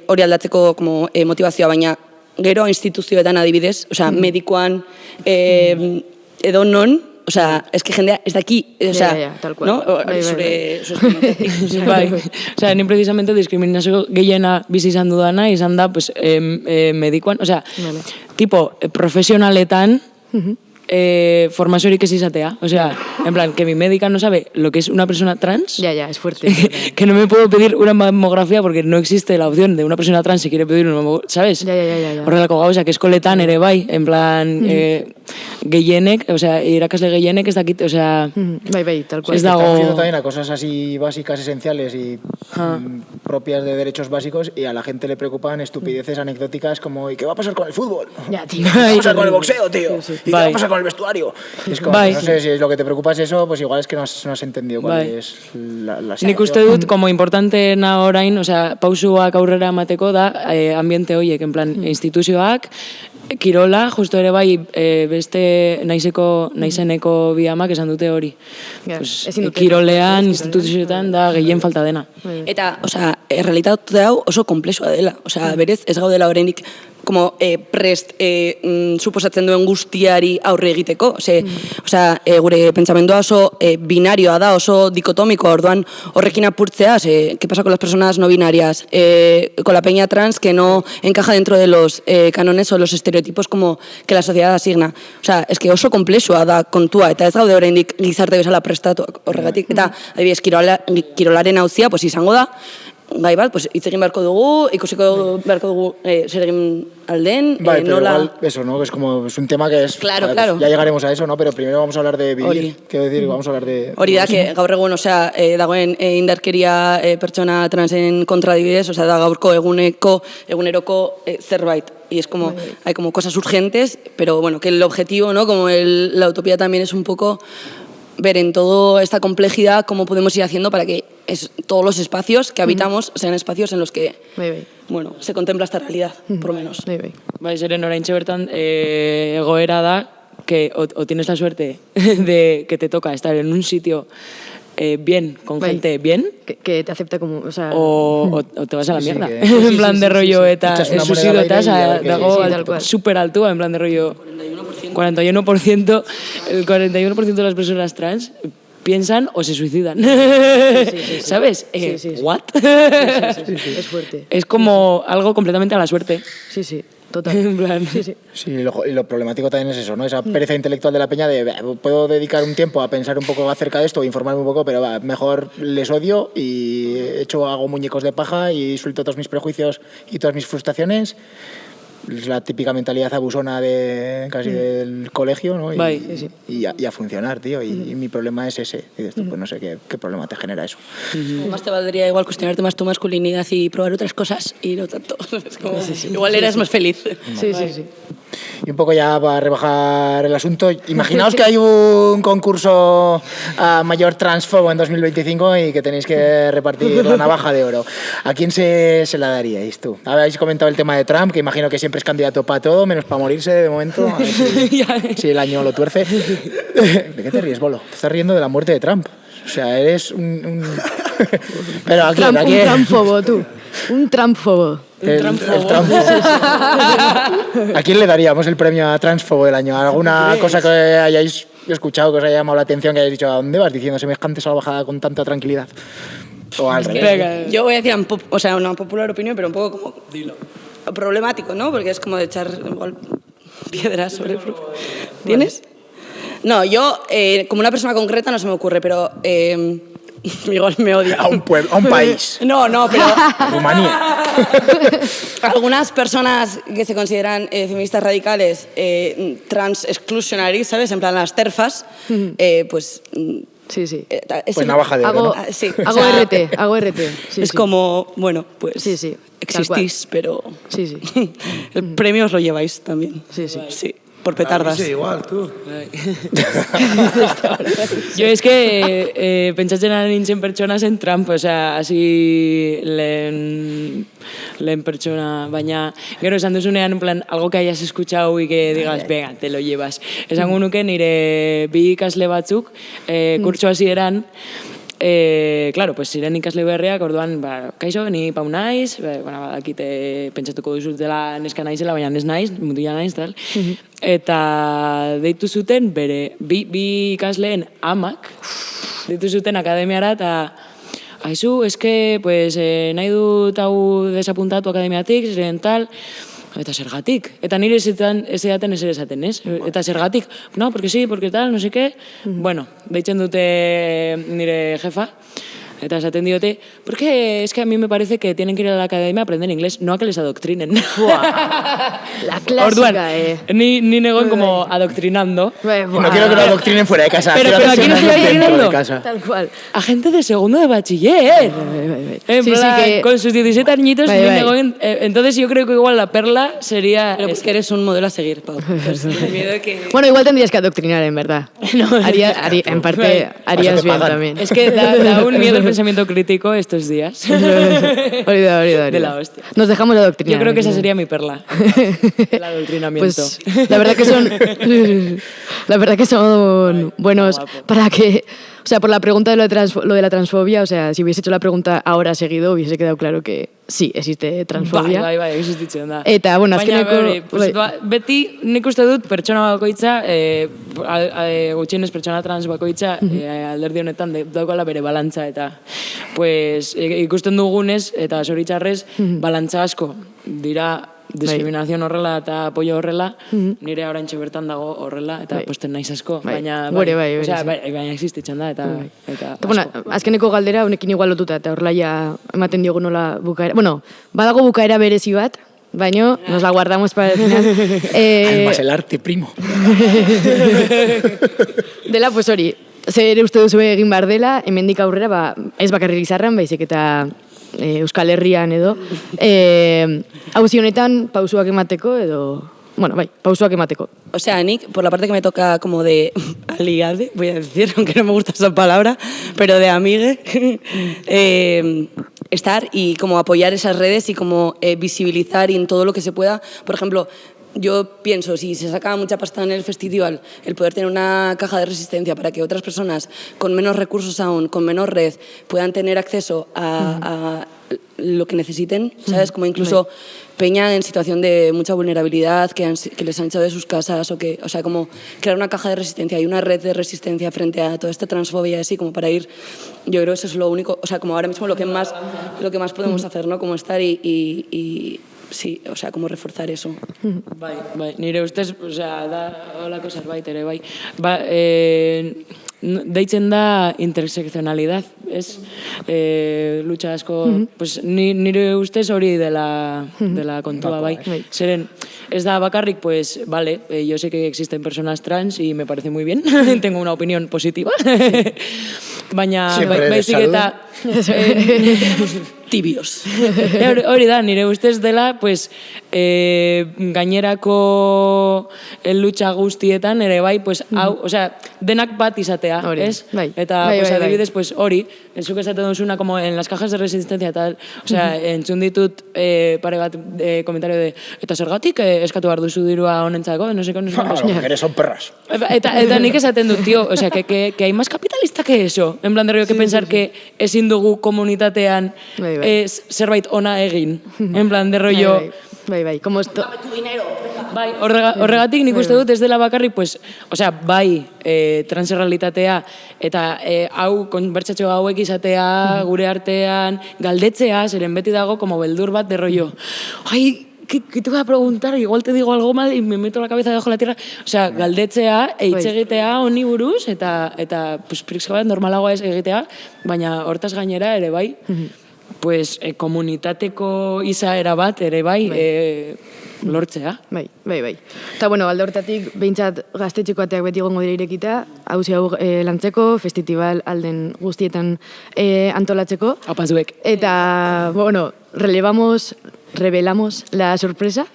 [SPEAKER 13] hori aldatzeko como, motivazioa, baina gero instituzioetan adibidez, osea, medikoan edo non, osea, es que jendea ez daki, osea,
[SPEAKER 4] tal cual.
[SPEAKER 13] ¿no? Zure
[SPEAKER 12] bai, osea, ni precisamente diskriminazio gehiena bizi izan dudana, izan da, pues, medikoan, osea, tipo, profesionaletan, formaziorik ez izatea. O sea, en plan, que mi médica no sabe lo que es una persona trans.
[SPEAKER 4] Ya, es fuerte.
[SPEAKER 12] Que no me puedo pedir una mamografía porque no existe la opción de una persona trans si quiere pedir una mamografía, ¿sabes?
[SPEAKER 4] Ya.
[SPEAKER 12] Horrelako gauza, que eskoletan ere bai, en plan, gehienek, o sea, irakasle gehienek ez dakit, o sea...
[SPEAKER 4] Bai, tal cual.
[SPEAKER 3] Estamos yendo también a cosas así básicas, esenciales y propias de derechos básicos, y a la gente le preocupan estupideces anecdóticas como ¿y qué va a pasar con el fútbol?
[SPEAKER 4] Ya, tío.
[SPEAKER 3] ¿Qué va a pasar con el boxeo, tío? ¿Y qué va a pasar con el vestuario? Es como, no sé, si es lo que te preocupa es eso, pues igual es que no has entendido cuál es la situación.
[SPEAKER 12] Nik uste dut, como importanteena orain, o sea, pausuak aurrera emateko da, ambiente horiek, en plan, instituzioak, kirola, justo ere bai, beste naizeneko bi amak esan dute hori. Pues, kirolean, instituzioetan da gehien falta dena.
[SPEAKER 13] Eta, osea, errealitate hau oso komplexua dela. Osea, berez, ez gaudela oraindik como prest suposatzen duen guztiari aurre egiteko. Osea, gure pentsamendua oso binarioa da, oso dikotomikoa, orduan horrekin apurtzea, ¿qué pasa con las personas no binarias? Con la peña trans que no encaja dentro de los cánones o los estereotipos como que la sociedad asigna. Osea, es que oso komplexua da kontua, eta ez gaude oraindik gizarte bezala prestatu horregatik. Eta, adibidez, kirolaren auzia, pues izango da, gai bat, pues hitz egin beharko dugu, ikusiko beharko dugu zer egin alden,
[SPEAKER 3] vale, pero
[SPEAKER 13] nola...
[SPEAKER 3] igual eso, ¿no? Es como, es un tema que es...
[SPEAKER 13] Claro.
[SPEAKER 3] Ya llegaremos a eso, ¿no? Pero primero vamos a hablar de vivir. Quiero decir, vamos a hablar de...
[SPEAKER 13] Hori da, que gaur egun, osea, dagoen indarkeria pertsona transen kontra adibidez, osea, da gaurko eguneroko zerbait. Y es como, hay como cosas urgentes, pero bueno, que el objetivo, ¿no? Como la utopía también es un poco ver en toda esta complejidad cómo podemos ir haciendo para que todos los espacios que habitamos sean espacios en los que bueno, se contempla esta realidad, por lo menos.
[SPEAKER 12] Bai, zeren oraintxe bertan egoera da que o tienes la suerte de que te toca estar en un sitio bien, con gente bien,
[SPEAKER 4] que te acepta como, o sea,
[SPEAKER 12] o te vas a la mierda. En plan de rollo eta susidotas dago super altua, en plan de rollo 41%, el 41% de las personas trans piensan o se suicidan. ¿Sabes? ¿What?
[SPEAKER 4] Es fuerte.
[SPEAKER 12] Es como algo completamente a la suerte.
[SPEAKER 4] Sí. Total.
[SPEAKER 12] En plan.
[SPEAKER 3] Sí, y lo problemático también es eso, ¿no? Esa pereza intelectual de la peña de puedo dedicar un tiempo a pensar un poco acerca de esto, informarme un poco, pero mejor les odio y hago muñecos de paja y suelto todos mis prejuicios y todas mis frustraciones. Es la típica mentalidad abusona de casi del colegio, ¿no? Y a funcionar, tío. Y mi problema es ese. Y esto, pues no sé qué problema te genera eso.
[SPEAKER 13] Más te valdría igual cuestionarte más tu masculinidad y probar otras cosas y no tanto. Es como, igual eras más feliz.
[SPEAKER 4] Sí.
[SPEAKER 3] Y un poco ya para rebajar el asunto, imaginaos que hay un concurso a mayor transfobo en 2025 y que tenéis que repartir la navaja de oro. ¿A quién se la daríais tú? Habéis comentado el tema de Trump, que imagino que siempre es candidato para todo, menos para morirse de momento. A ver si el año lo tuerce. ¿De qué te ríes, Bolo? Te estás riendo de la muerte de Trump. O sea, eres un... Pero aquí...
[SPEAKER 4] Un Trumpfobo, tú. Un Trumpfobo.
[SPEAKER 3] El Trumpfobo. ¿A quién le daríamos el premio a Transfobo del año? ¿Alguna cosa que hayáis escuchado, que os haya llamado la atención, que hayáis dicho, ¿a dónde vas diciendo semejante salvajada con tanta tranquilidad? O al revés.
[SPEAKER 13] Yo voy a decir, o sea, una popular opinión, pero un poco como problemático, ¿no? Porque es como de echar igual piedras sobre el... ¿Tienes? No, yo, como una persona concreta no se me ocurre, pero... igual me odia.
[SPEAKER 3] A un pueblo, a un país.
[SPEAKER 13] No, pero...
[SPEAKER 3] Rumanía.
[SPEAKER 13] Algunas personas que se consideran feministas radicales, trans exclusionary, ¿sabes? En plan las TERFas, pues...
[SPEAKER 4] Sí.
[SPEAKER 3] Pues navaja de oro, ¿no?
[SPEAKER 13] Sí.
[SPEAKER 4] Hago RT.
[SPEAKER 13] Es como, bueno, pues...
[SPEAKER 4] Sí.
[SPEAKER 13] Existís, pero...
[SPEAKER 4] Sí.
[SPEAKER 13] El premio os lo lleváis también.
[SPEAKER 4] Sí.
[SPEAKER 13] por petardas.
[SPEAKER 1] Sí, igual, tú.
[SPEAKER 12] Jo es que pentsatzen ari nintzen pertsona zen Trump, osea, hasi lehen pertsona, baina gero esan duzunean, en plan, algo que hayas escuchado y que digas, venga, te lo llevas. Esango nuke nire bi ikasle batzuk, kurtso hasieran, claro, pues ziren ikasle berriak, orduan, kaixo, ni Pau naiz, badakite pentsatuko duzutela neska naizela, baina ez naiz, mutila naiz, tal. Eta deitu zuten bere, bi ikasleen amak, deitu zuten akademiara, eta aizu, eske, pues, nahi dut hau desapuntatu akademiatik, ziren tal, eta zergatik. Eta nire ez edaten ez ere esaten, ez? Eta zergatik, no, porque sí, porque tal, no sé qué. Bueno, deitzen dute nire jefa, eta esaten diote, porque es que a mí me parece que tienen que ir a la academia a aprender inglés, no a que les adoctrinen.
[SPEAKER 4] La clásica,
[SPEAKER 12] Orduan, ni negoen como adoctrinando.
[SPEAKER 3] No quiero que lo adoctrinen fuera de casa.
[SPEAKER 12] Pero aquí no estoy adoctrinando.
[SPEAKER 4] Tal cual.
[SPEAKER 12] A gente de segundo de bachiller. En plan, con sus 17 añitos, ni negoen. Entonces yo creo que igual la perla sería...
[SPEAKER 13] Pero porque eres un modelo a seguir, Pau.
[SPEAKER 4] Bueno, igual tendrías que adoctrinar, en verdad. En parte harías bien también.
[SPEAKER 12] Es que da un miedo el pensamiento crítico estos días.
[SPEAKER 4] Olvida.
[SPEAKER 12] De la hostia.
[SPEAKER 4] Nos dejamos de adoctrinar.
[SPEAKER 12] Yo creo que esa sería mi perla. El adoctrinamiento.
[SPEAKER 4] Pues la verdad que son buenos para que... O sea, por la pregunta de lo de la transfobia, o sea, si hubiese hecho la pregunta ahora seguido, hubiese quedado claro que sí, existe transfobia.
[SPEAKER 12] Bai, existitzen da.
[SPEAKER 4] Eta, bueno, azkeneko...
[SPEAKER 12] Beti nik uste dut pertsona bakoitza, gutxienez pertsona trans bakoitza, alderdi honetan daukala bere balantza, eta pues, ikusten dugunez, eta zoritxarrez, balantza asko dira diskriminazioa horrela eta apoio horrela, nire oraintxe bertan dago horrela, eta posten naiz asko, baina existitzen da, eta asko.
[SPEAKER 4] Bueno, azkeneko galdera, honekin igual lotuta, eta horrela ja ematen diogu nola bukaera. Bueno, badago bukaera berezi bat, baina nos la guardamos para el final.
[SPEAKER 3] Además, el arte, primo.
[SPEAKER 4] Dela, pues hori, zer uste duzu egin behar dela, hemendik aurrera, ez bakarrik Lizarran, baizik eta Euskal Herrian edo, auzi honetan pausuak emateko edo... Bueno, pausuak emateko.
[SPEAKER 13] O sea, nik, por la parte que me toca como de aliade, voy a decir, aunque no me gusta esa palabra, pero de amigue, estar y como apoyar esas redes y como visibilizar y en todo lo que se pueda. Por ejemplo, yo pienso, si se saca mucha pasta en el festival, el poder tener una caja de resistencia para que otras personas con menos recursos aún, con menos red, puedan tener acceso a lo que necesiten, ¿sabes? Como incluso peña en situación de mucha vulnerabilidad, que les han echado de sus casas, o sea, como crear una caja de resistencia y una red de resistencia frente a toda esta transfobia, así como para ir, yo creo que eso es lo único, o sea, como ahora mismo lo que más podemos hacer, ¿no? Como estar y sí, o sea, como reforzar eso.
[SPEAKER 12] Bai, nire ustez, o sea, da holako zerbait ere, bai. Deitzen da intersekzionalidad, ez? Lucha asko, pues nire ustez hori dela kontua, bai. Zeren, ez da bakarrik, pues, vale, yo sé que existen personas trans y me parece muy bien, tengo una opinión positiva, baina baizik eta...
[SPEAKER 13] tibios.
[SPEAKER 12] Hori da, nire ustez dela, pues, gainerako lucha guztietan ere bai, pues, hau, o sea, denak bat izatea, ez? Eta, pues, adibidez, pues, hori, zuk esaten duzuna, como en las cajas de resistencia, tal, o sea, entzun ditut pare bat komentario de, eta zergatik eskatu behar duzu dirua honentzako, no sé,
[SPEAKER 3] Eres son perras.
[SPEAKER 12] Eta nik esaten dut, tío, o sea, que hay más capitalista que eso, en plan de rollo que pensar que ezin dugu komunitatean zerbait ona egin, en plan de rollo...
[SPEAKER 4] Bai, como esto...
[SPEAKER 8] Dame tu dinero.
[SPEAKER 12] Bai, horregatik nik uste dut ez dela bakarrik, pues, o sea, bai, transexualitatea eta hau, konbertsatxo hauek izatea, gure artean, galdetzea, zeren beti dago, como beldur bat de rollo. Ai, ¿qué te voy a preguntar? Igual te digo algo mal y me meto la cabeza debajo de la tierra. O sea, galdetzea, hitz egitea honi buruz, eta pues, prixka bat normalagoa ez egitea, baina hortaz gainera ere bai, pues, komunitateko izaera bat ere bai, lortzea.
[SPEAKER 4] Bai. Eta, bueno, alde hortatik, behintzat gaztetxeko ateak beti gongo dira irekita, hauzi hau lantzeko, festival alden guztietan antolatzeko.
[SPEAKER 12] Apazuek.
[SPEAKER 4] Eta, bueno, revelamos la sorpresa.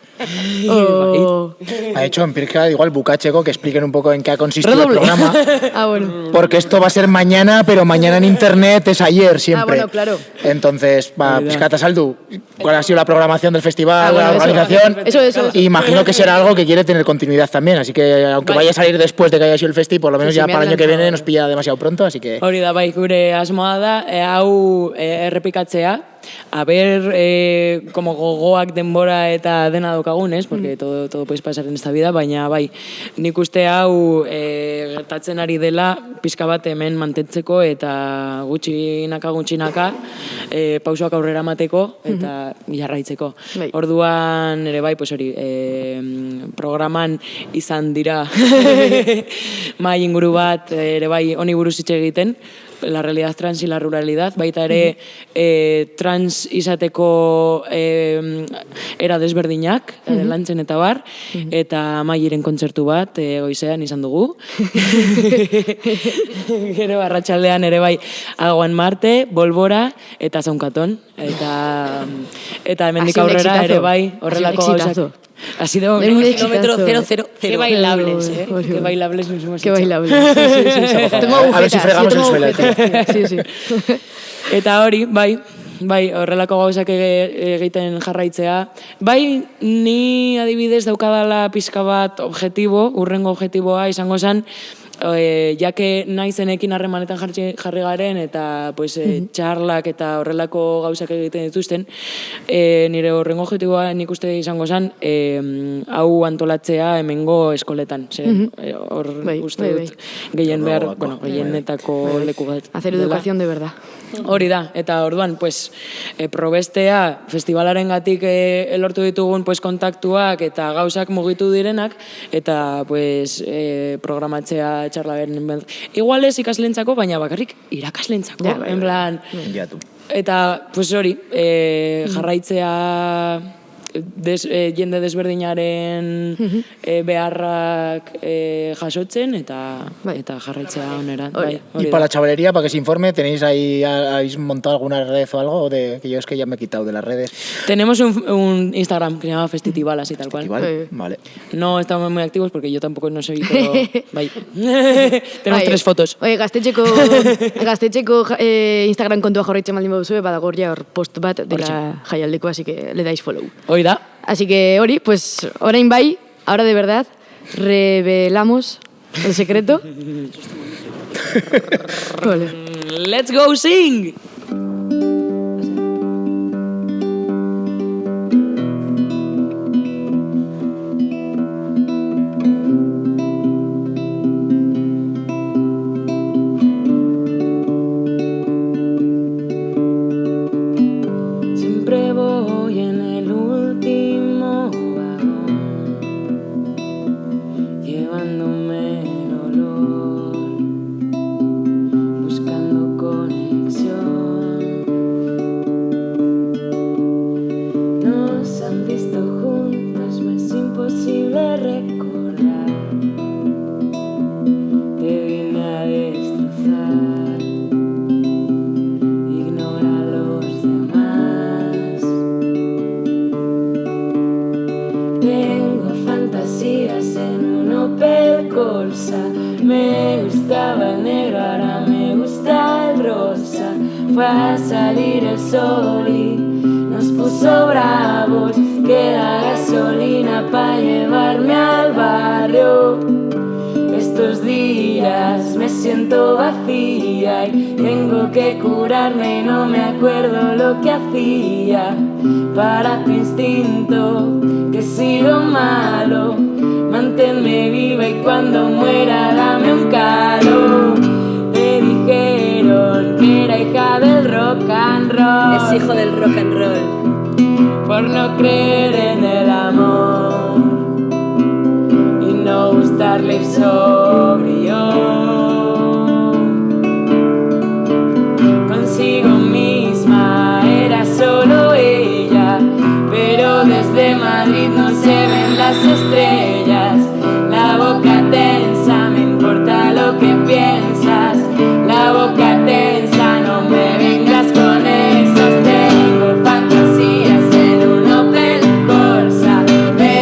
[SPEAKER 3] Ha hecho en Pirca igual bucacheco que expliquen un poco en qué ha consistido el programa.
[SPEAKER 4] Bueno.
[SPEAKER 3] Porque esto va a ser mañana, pero mañana en internet es ayer siempre.
[SPEAKER 4] Bueno, claro.
[SPEAKER 3] Entonces, Piscata Saldu, ¿cuál ha sido la programación del festival, la organización?
[SPEAKER 4] Eso.
[SPEAKER 3] Y imagino que será algo que quiere tener continuidad también, así que aunque vaya a salir después de que haya sido el festi, por lo menos ya para el año que viene nos pilla demasiado pronto, así que...
[SPEAKER 12] Hori da, bai, gure asmoa da, hau errepikatzea, a ver como gogoak denbora eta dena daukagun, ez? Porque todo puede pasar en esta vida, baina bai, nik uste hau gertatzen ari dela pizka bat hemen mantentzeko eta gutxinaka pausoak aurrera mateko eta jarraitzeko. Orduan ere bai, pues hori, programan izan dira mai inguru bat ere bai honi buruz hitz egiten, la realidad trans y la ruralidad, baita ere trans izateko era desberdinak, lantzen eta bar, eta Mairen kontzertu bat goizean izan dugu. Gero arratsaldean ere bai Aguan Marte, Bolbora eta Zaunkaton, eta hemendik aurrera ere bai horrelako gauzak. Ha sido
[SPEAKER 13] un kilómetro 000.
[SPEAKER 12] Qué bailables, Qué bailables nos hemos hecho.
[SPEAKER 4] Qué bailables. Sí. Tengo agujetas.
[SPEAKER 3] A ver si fregamos el suelo.
[SPEAKER 4] Sí.
[SPEAKER 12] Eta hori, bai, horrelako gauzak egiten jarraitzea. Bai, ni adibidez daukadala pizka bat urrengo objektiboa izango zen, ya que naizenekin harremanetan jarri garen eta pues, txarlak eta horrelako gauzak egiten dituzten, nire horrengo objektiboa nik uste izango zen hau antolatzea hemengo eskoletan. Hor uste dut gehienetako leku bat.
[SPEAKER 4] Hacer educación de verdad.
[SPEAKER 12] Hori da, eta orduan, pues, probestea festivalarengatik lortu ditugun pues, kontaktuak eta gauzak mugitu direnak, eta pues, programatzea txarla beren. Igual ez ikaslentzako, baina bakarrik irakaslentzako. En plan, eta pues hori, jarraitzea jende desberdinaren beharrak jasotzen eta jarraitzea onera.
[SPEAKER 3] Y para la chavalería, para que se informe, ¿habéis montado alguna red o algo? Que yo es que ya me he quitado de las redes.
[SPEAKER 12] Tenemos un Instagram que se llama Festitival, así tal cual.
[SPEAKER 3] Vale.
[SPEAKER 12] No estamos muy activos porque yo tampoco no soy, pero... Tenemos 3 fotos.
[SPEAKER 4] Oye, gaztetxeko Instagram kontua jorritzen baldin baduzue, badago ja hor post bat dela jaialdeko, así que le dais follow.
[SPEAKER 12] Da.
[SPEAKER 4] Así que, Ori, pues orain bai, ahora de verdad, revelamos el secreto.
[SPEAKER 12] Let's go sing!
[SPEAKER 14] Me gustaba el negro, ahora me gusta el rosa. Fue a salir el sol y nos puso bravos. Queda gasolina para llevarme al barrio. Estos días me siento vacía y tengo que curarme y no me acuerdo lo que hacía. Para tu instinto, que he sido malo, manténme viva y cuando muera dame un calo. Te dijeron que era hija del rock and roll.
[SPEAKER 13] Es hijo del rock and roll.
[SPEAKER 14] Por no creer en el amor y no gustarle ir sobrio. Consigo misma era solo ella, pero desde Madrid no se ven las estrellas. La boca tensa, me importa lo que piensas. La boca tensa, no me vengas con esas. Tengo fantasías en un Opel Corsa. Me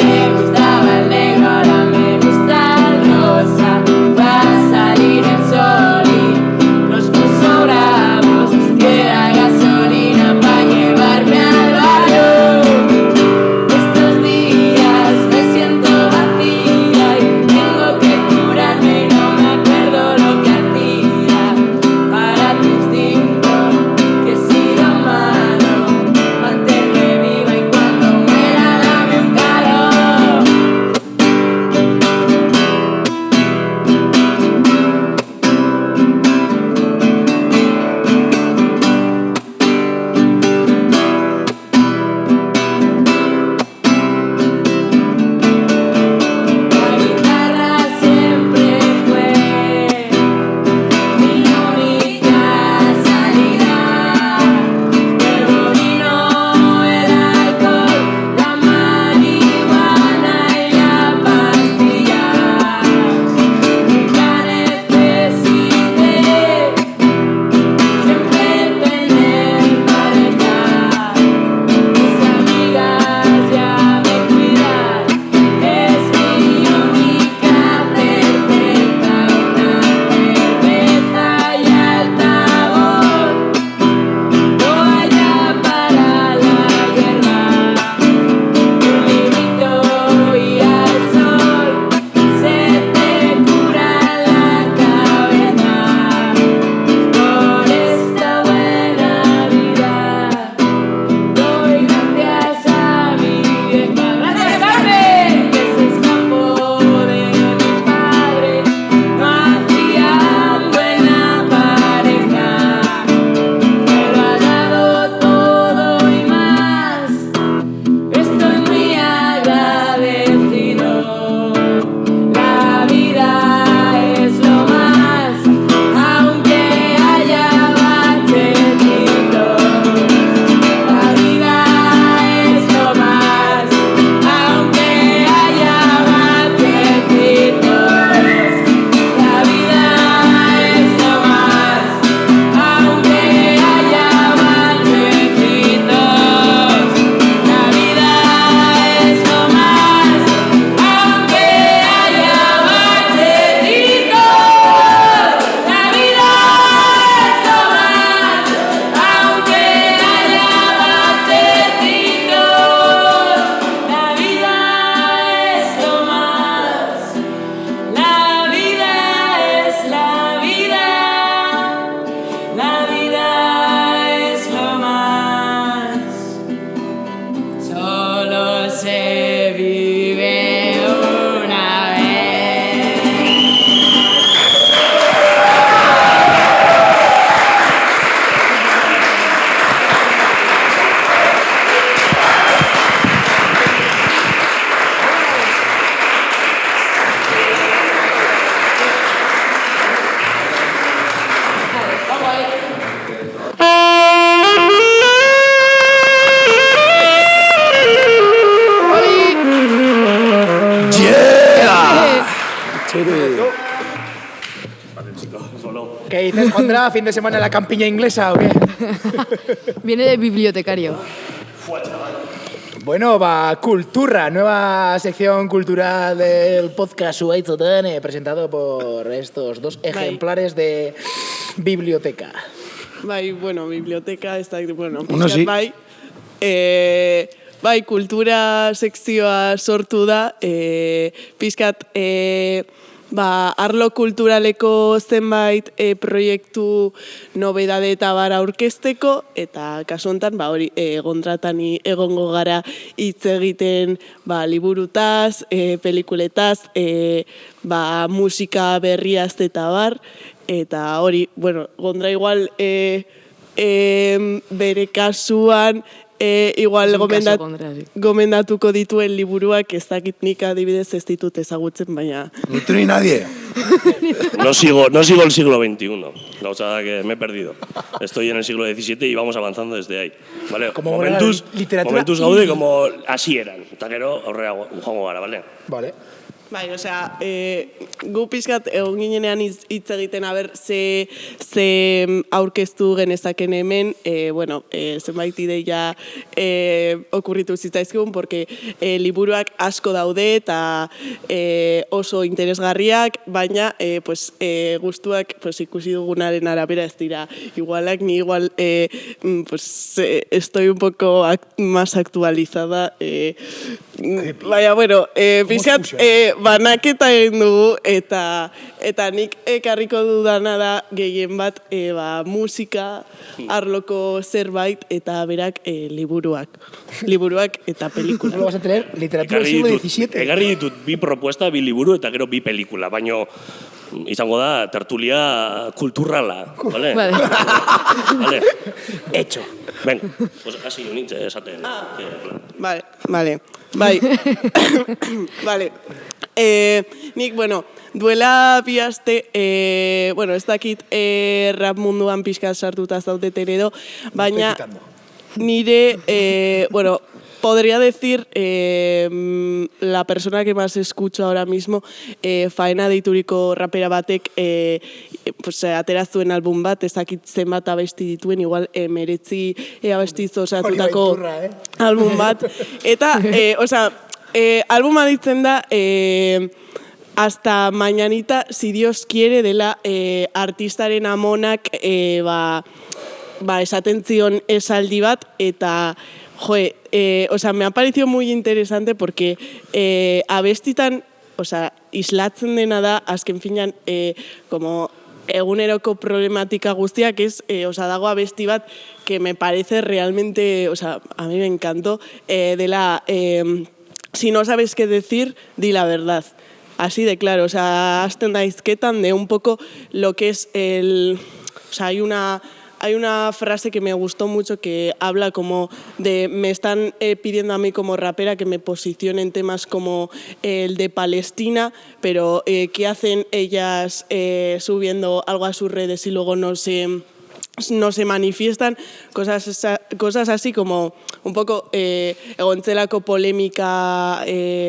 [SPEAKER 3] ¿Qué dices, Jondra? ¿Fin de semana en la campiña inglesa o qué?
[SPEAKER 4] Viene de bibliotecario.
[SPEAKER 3] Bueno, va Cultura, nueva sección cultural del podcast Zuaitzoten, presentado por estos dos ejemplares de biblioteca.
[SPEAKER 15] Bai, bueno, biblioteca, ez da, bueno,
[SPEAKER 1] Uno sí.
[SPEAKER 15] Bai, kultura sekzioa sortu da, pixkat, arlo kulturaleko zenbait proiektu nobedade eta bar aurkezteko, eta kasu honetan, hori, Gondratani egongo gara hitz egiten liburutaz, pelikuletaz, musika berriaz eta bar, eta hori, bueno, Gondra igual bere kasuan igual gomendatuko dituen liburuak ez dakit nik adibidez ez ditut ezagutzen, baina...
[SPEAKER 1] Ni tú ni nadie.
[SPEAKER 16] No sigo el siglo XXI. La cosa que me he perdido. Estoy en el siglo XVII y vamos avanzando desde ahí. ¿Vale?
[SPEAKER 3] Como
[SPEAKER 16] momentuz gaude como así eran. Eta gero aurrera joango gara, ¿vale?
[SPEAKER 15] Vale. Bai, osea, gu pixkat egon ginenean hitz egiten aber ze aurkeztu genezaken hemen, bueno, zenbait ideia okurritu zitzaizkigun, porque liburuak asko daude eta oso interesgarriak, baina gustuak ikusi dugunaren arabera ez dira igualak, ni igual estoy un poco más actualizada, baina, bueno, pixkat banaketa egin dugu eta nik ekarriko dudana da gehien bat musika arloko zerbait eta berak liburuak eta pelikula.
[SPEAKER 3] Lo vas a tener literatura del siglo XVII.
[SPEAKER 16] Egarri ditut bi propuesta, bi liburu eta gero bi pelikula, baino izango da tertulia kulturala, ¿vale? Vale.
[SPEAKER 3] Hecho.
[SPEAKER 16] Venga, pues hasi unitze esaten.
[SPEAKER 15] Vale. Bai. Vale. Nik, bueno, duela bi aste, bueno, ez dakit rap munduan pixka sartuta zaudeten edo, baina nire, bueno, podría decir la persona que más escucho ahora mismo, Faena deituriko rapera batek atera zuen album bat, ez dakit zenbat abesti dituen, igual 19 abestiz osatutako album bat. Eta, albuma ditzen da Hasta Mañanita, si Dios quiere, dela artistaren amonak esaten zion esaldi bat, eta me ha parecido muy interesante porque abestitan, islatzen dena da, azken finan, como eguneroko problematika guztiak ez, dago abesti bat, que me parece realmente, a mí me encantó, dela, si no sabes qué decir, di la verdad. Así de claro, hasten da izketan de un poco lo que es el... hay una frase que me gustó mucho que habla como de, me están pidiendo a mí como rapera que me posicione en temas como el de Palestina, pero ¿qué hacen ellas subiendo algo a sus redes y luego no se manifiestan? Cosas así como un poco egontzelako polémica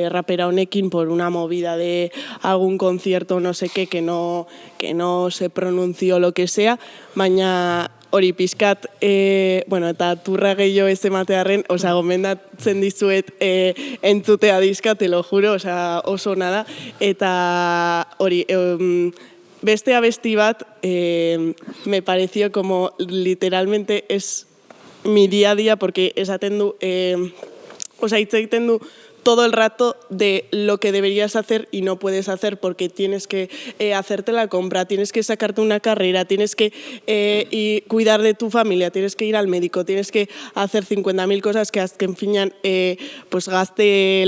[SPEAKER 15] rapera honekin por una movida de algún concierto no sé qué que no se pronunció lo que sea, baina hori pixkat, bueno, eta turra gehiago ez ematearen, gomendatzen dizuet entzutea diska, te lo juro, oso nada, eta hori, beste abesti bat, me pareció como literalmente es mi día a día, porque esaten du, hitz egiten du todo el rato de lo que deberías hacer y no puedes hacer porque tienes que hacerte la compra, tienes que sacarte una carrera, tienes que y cuidar de tu familia, tienes que ir al médico, tienes que hacer 50.000 cosas que azken finan gazte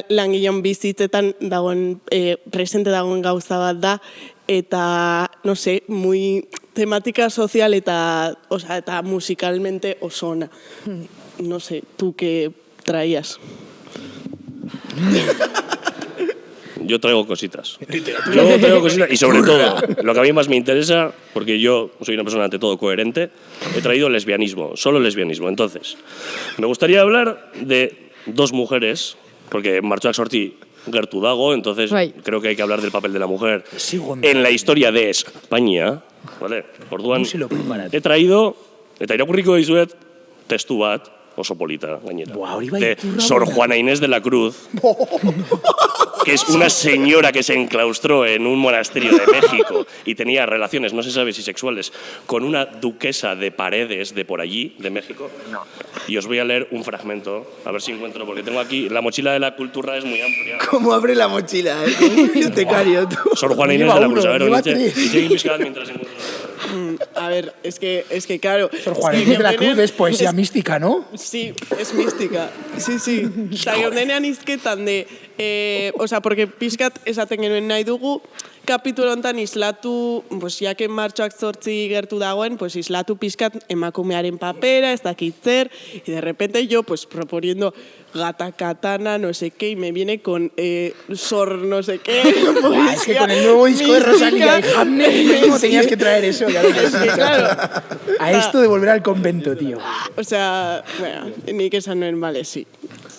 [SPEAKER 15] langileon bizitzetan dagoen presente dagoen gauza bat da, eta no sé, muy temática social eta musicalmente osona. No sé, tú qué traías.
[SPEAKER 16] Yo traigo cositas. Y sobre todo, lo que a mí más me interesa, porque yo soy una persona ante todo coherente, he traído lesbianismo, solo lesbianismo. Entonces, me gustaría hablar de dos mujeres, porque martxoak sorti gertu dago, entonces creo que hay que hablar del papel de la mujer en la historia de España. Vale? Orduan, he traído, eta irakurriko dizuet, testu bat, oso polita, gainera. De Sor Juana Inés de la Cruz, que es una señora que se enclaustró en un monasterio de México y tenía relaciones, no se sabe si sexuales, con una duquesa de Paredes de por allí, de México. Y os voy a leer un fragmento, a ver si encuentro, porque tengo aquí, la mochila de la cultura es muy amplia.
[SPEAKER 1] ¿Cómo abre la mochila? Como un bibliotecario, tú.
[SPEAKER 16] Sor Juana Inés de la Cruz, a ver, mientras encuentro.
[SPEAKER 15] A ver, es que claro...
[SPEAKER 3] Sor Juana Inés de la Cruz es poesía mística, ¿no?
[SPEAKER 15] Sí, es mística. Sí. Zaiondenean izketan de... porque pixkat esaten genuen nahi dugu, kapitulo hontan islatu, jaken martxoak 8 gertu dagoen, islatu pixkat emakumearen papera, ez dakit zer, y de repente yo, proponiendo gata katana, no sé qué, y me viene con Sor no sé qué.
[SPEAKER 3] Es que con el nuevo disco de Rosalía y Hamnet, ¿cómo tenías que traer eso?
[SPEAKER 15] Claro.
[SPEAKER 3] A esto de volver al convento, tío.
[SPEAKER 15] O sea, nik esan nuen, vale, sí.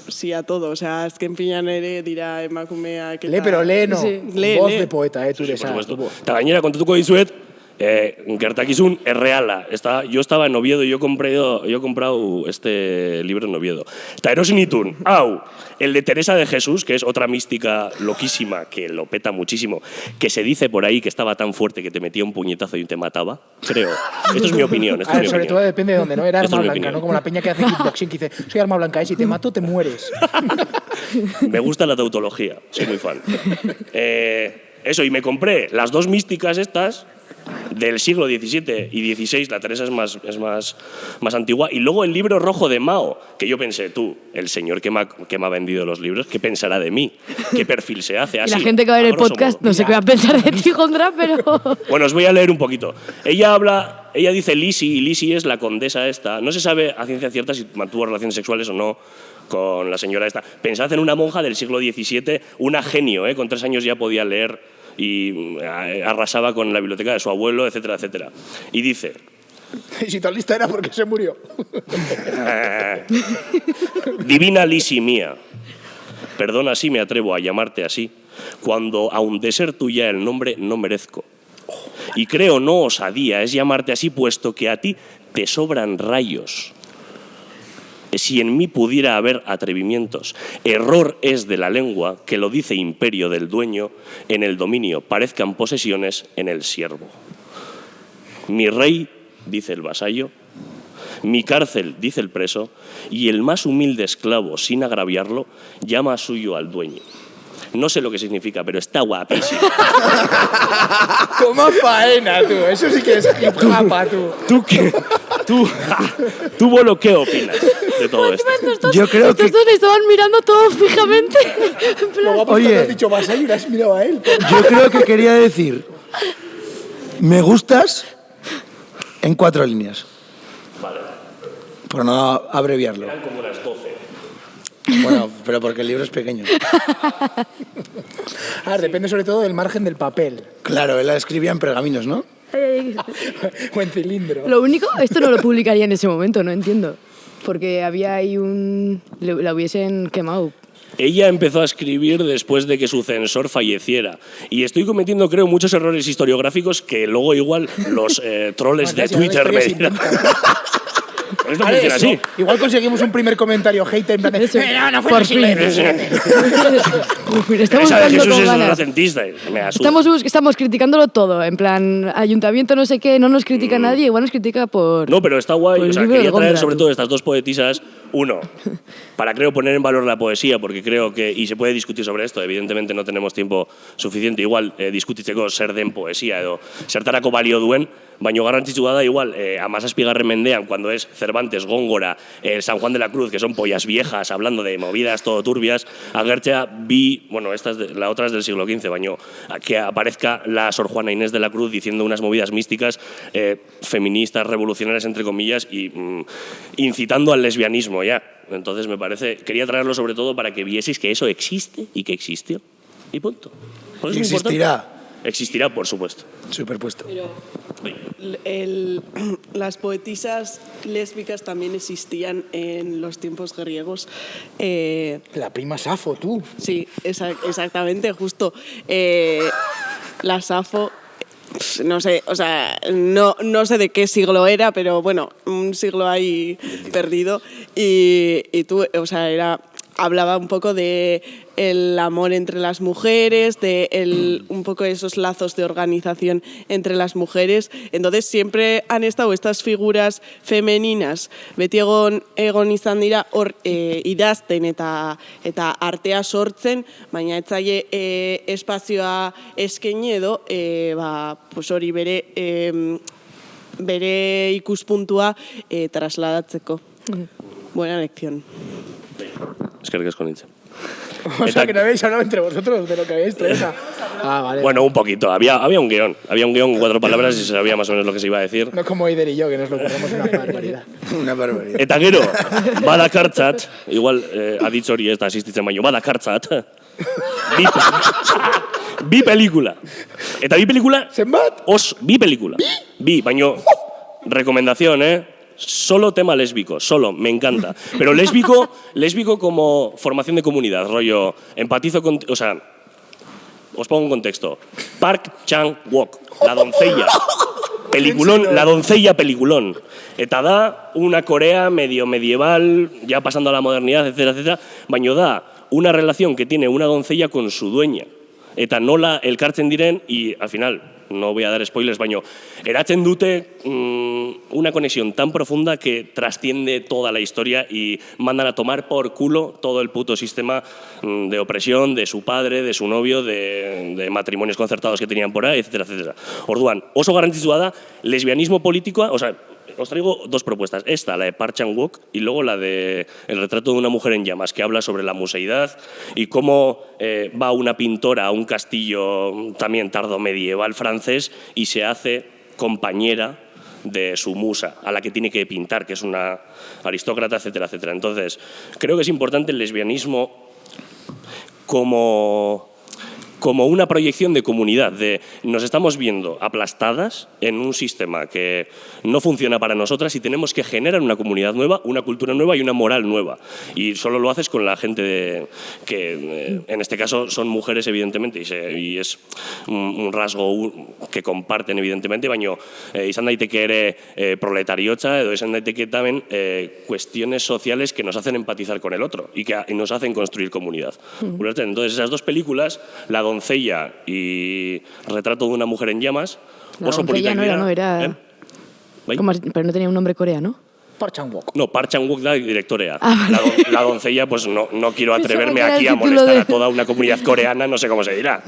[SPEAKER 15] Sí a todo, azken finean ere dira emakumeak...
[SPEAKER 3] Pero lee, no.
[SPEAKER 15] Sí.
[SPEAKER 3] Voz de poeta, tú
[SPEAKER 16] le sabes. Eta gainera, kontatuko dizuet, gertakizun erreala. Yo estaba en Oviedo y yo he comprado este libro en Oviedo. Eta erosin itun, el de Teresa de Jesús, que es otra mística loquísima, que lo peta muchísimo, que se dice por ahí que estaba tan fuerte que te metía un puñetazo y te mataba, creo. Esto es mi opinión.
[SPEAKER 3] Sobre todo depende de dónde, ¿no? Era arma blanca, ¿no? Como la peña que hace kickboxing, que dice, soy arma blanca, si te mato, te mueres.
[SPEAKER 16] Me gusta la tautología, soy muy fan. Eso, y me compré las dos místicas estas, del siglo XVII y XVI, la Teresa es más antigua, y luego el libro rojo de Mao, que yo pensé, el señor que me ha vendido los libros, ¿qué pensará de mí? ¿Qué perfil se hace? Así,
[SPEAKER 4] y la gente que va a ver el podcast no sé qué va a pensar de ti, Jondra, pero...
[SPEAKER 16] Bueno, os voy a leer un poquito. Ella dice Lisi, y Lisi es la condesa esta. No se sabe a ciencia cierta si mantuvo relaciones sexuales o no con la señora esta. Pensad en una monja del siglo XVII, una genio, con 3 años ya podía leer y arrasaba con la biblioteca de su abuelo, etcétera, etcétera. Y dice...
[SPEAKER 3] Y si tan lista era porque se murió.
[SPEAKER 16] Divina Lisi mía, perdona si me atrevo a llamarte así, cuando aun de ser tuya el nombre no merezco. Y creo no osadía es llamarte así, puesto que a ti te sobran rayos. Si en mí pudiera haber atrevimientos, error es de la lengua que lo dice imperio del dueño, en el dominio parezcan posesiones en el siervo. Mi rey, dice el vasallo, mi cárcel, dice el preso, y el más humilde esclavo, sin agraviarlo, llama suyo al dueño. No sé lo que significa, pero está guapísimo.
[SPEAKER 3] Toma faena, tú. Eso sí que es hip hop,
[SPEAKER 16] ¿Tú, Bolo, qué opinas de todo esto?
[SPEAKER 4] Yo creo que... Estos dos estaban mirando todos fijamente.
[SPEAKER 1] Oye,
[SPEAKER 3] has dicho vasallo y le has mirado a él.
[SPEAKER 1] Yo creo que quería decir, me gustas en 4 líneas.
[SPEAKER 16] Vale.
[SPEAKER 1] Por no abreviarlo.
[SPEAKER 16] Eran como las 12.
[SPEAKER 1] Bueno, pero porque el libro es pequeño.
[SPEAKER 3] Depende sobre todo del margen del papel.
[SPEAKER 1] Claro, él la escribía en pergaminos, ¿no?
[SPEAKER 3] O en cilindro.
[SPEAKER 4] Lo único, esto no lo publicaría en ese momento, no entiendo. Porque había ahí la hubiesen quemado.
[SPEAKER 16] Ella empezó a escribir después de que su censor falleciera. Y estoy cometiendo, creo, muchos errores historiográficos que luego igual los troles de Twitter me dirán. Esto funciona así.
[SPEAKER 3] Igual conseguimos un primer comentario hater en plan de, no fue así.
[SPEAKER 16] Esa de Jesús es renacentista. Me asusta.
[SPEAKER 4] Estamos criticándolo todo, en plan, ayuntamiento no sé qué, no nos critica nadie, igual nos critica por...
[SPEAKER 16] No, pero está guay, quería traer sobre todo estas dos poetisas, uno, para creo poner en valor la poesía, porque creo que, y se puede discutir sobre esto, evidentemente no tenemos tiempo suficiente, igual diskutitzeko zer den poesia edo zertarako balio duen, baino garrantzitsua da igual, Hamazazpigarren mendean, cuando es Cervantes, Góngora, San Juan de la Cruz, que son pollas viejas, hablando de movidas todo turbias, agertzea la otra es del siglo XV, baino que aparezca la Sor Juana Inés de la Cruz diciendo unas movidas místicas, feministas, revolucionarias, entre comillas, y incitando al lesbianismo ya. Entonces me parece, quería traerlo sobre todo para que vieseis que eso existe y que existió. Y punto.
[SPEAKER 1] Y existirá.
[SPEAKER 16] existirá, por supuesto.
[SPEAKER 1] Superpuesto.
[SPEAKER 15] Las poetisas lésbicas también existían en los tiempos griegos.
[SPEAKER 3] La prima Safo, tú.
[SPEAKER 15] Sí, exactamente, justo. La Safo, no sé, o sea, no sé de qué siglo era, pero bueno, un siglo ahí perdido. Y tú, o sea, hablaba un poco de el amor entre las mujeres, de un poco esos lazos de organización entre las mujeres. Entonces siempre han estado estas figuras femeninas beti egon izan dira hor idazten eta artea sortzen, baina ez zaie espazioa eskaini edo pues hori bere ikuspuntua trasladatzeko. Buena lección.
[SPEAKER 16] Eskerrik asko nintzen.
[SPEAKER 3] O sea, que no habéis hablado entre vosotros de lo que habéis traído. Vale.
[SPEAKER 16] Bueno, un poquito. Había un guión. Había un guión, 4 palabras y se sabía más o menos lo que se iba a decir.
[SPEAKER 3] No como Eider y yo, que nos lo curramos una barbaridad.
[SPEAKER 1] Una barbaridad.
[SPEAKER 16] Eta gero, badakartzat, igual aditz hori ez da asistitzen baino, badakartzat, bi pelikula. Eta bi pelikula...
[SPEAKER 3] Zenbat?
[SPEAKER 16] Bi pelikula. Bi, baino, recomendación, Solo tema lésbico, solo, me encanta. Pero lésbico como formación de comunidad, rollo, empatizo con... O sea, os pongo un contexto. Park Chan-wook, La doncella. Peliculón, La doncella, peliculón. Eta da una Corea medio medieval, ya pasando a la modernidad, etcétera, etcétera, baino da una relación que tiene una doncella con su dueña. Eta nola elkartzen diren, y al final... No voy a dar spoilers, baino, eratzen dute una conexión tan profunda que trasciende toda la historia y mandan a tomar por culo todo el puto sistema de opresión de su padre, de su novio, de matrimonios concertados que tenían por ahí, etcétera, etcétera. Orduan, oso garrantzitsua da, lesbianismo politikoa, o sea, os traigo 2 propuestas. Esta, la de Park Chan-wook, y luego la de El retrato de una mujer en llamas, que habla sobre la museidad y cómo va una pintora a un castillo también tardomedieval francés y se hace compañera de su musa, a la que tiene que pintar, que es una aristócrata, etcétera, etcétera. Entonces, creo que es importante el lesbianismo como una proyección de comunidad, nos estamos viendo aplastadas en un sistema que no funciona para nosotras y tenemos que generar una comunidad nueva, una cultura nueva y una moral nueva. Y solo lo haces con la gente que, en este caso, son mujeres, evidentemente, y es un rasgo que comparten, evidentemente, baino izan daiteke ere proletariotza, edo izan daiteke también cuestiones sociales que nos hacen empatizar con el otro y que nos hacen construir comunidad. Entonces, esas 2 películas, La doncella y Retrato de una mujer en llamas.
[SPEAKER 4] La doncella no era... Pero no tenía un nombre coreano.
[SPEAKER 3] Park Chan-wook.
[SPEAKER 16] No, Park Chan-wook da directorea.
[SPEAKER 4] Ah, vale.
[SPEAKER 16] La doncella, pues no quiero atreverme aquí a molestar a toda una comunidad coreana, no sé cómo se dirá.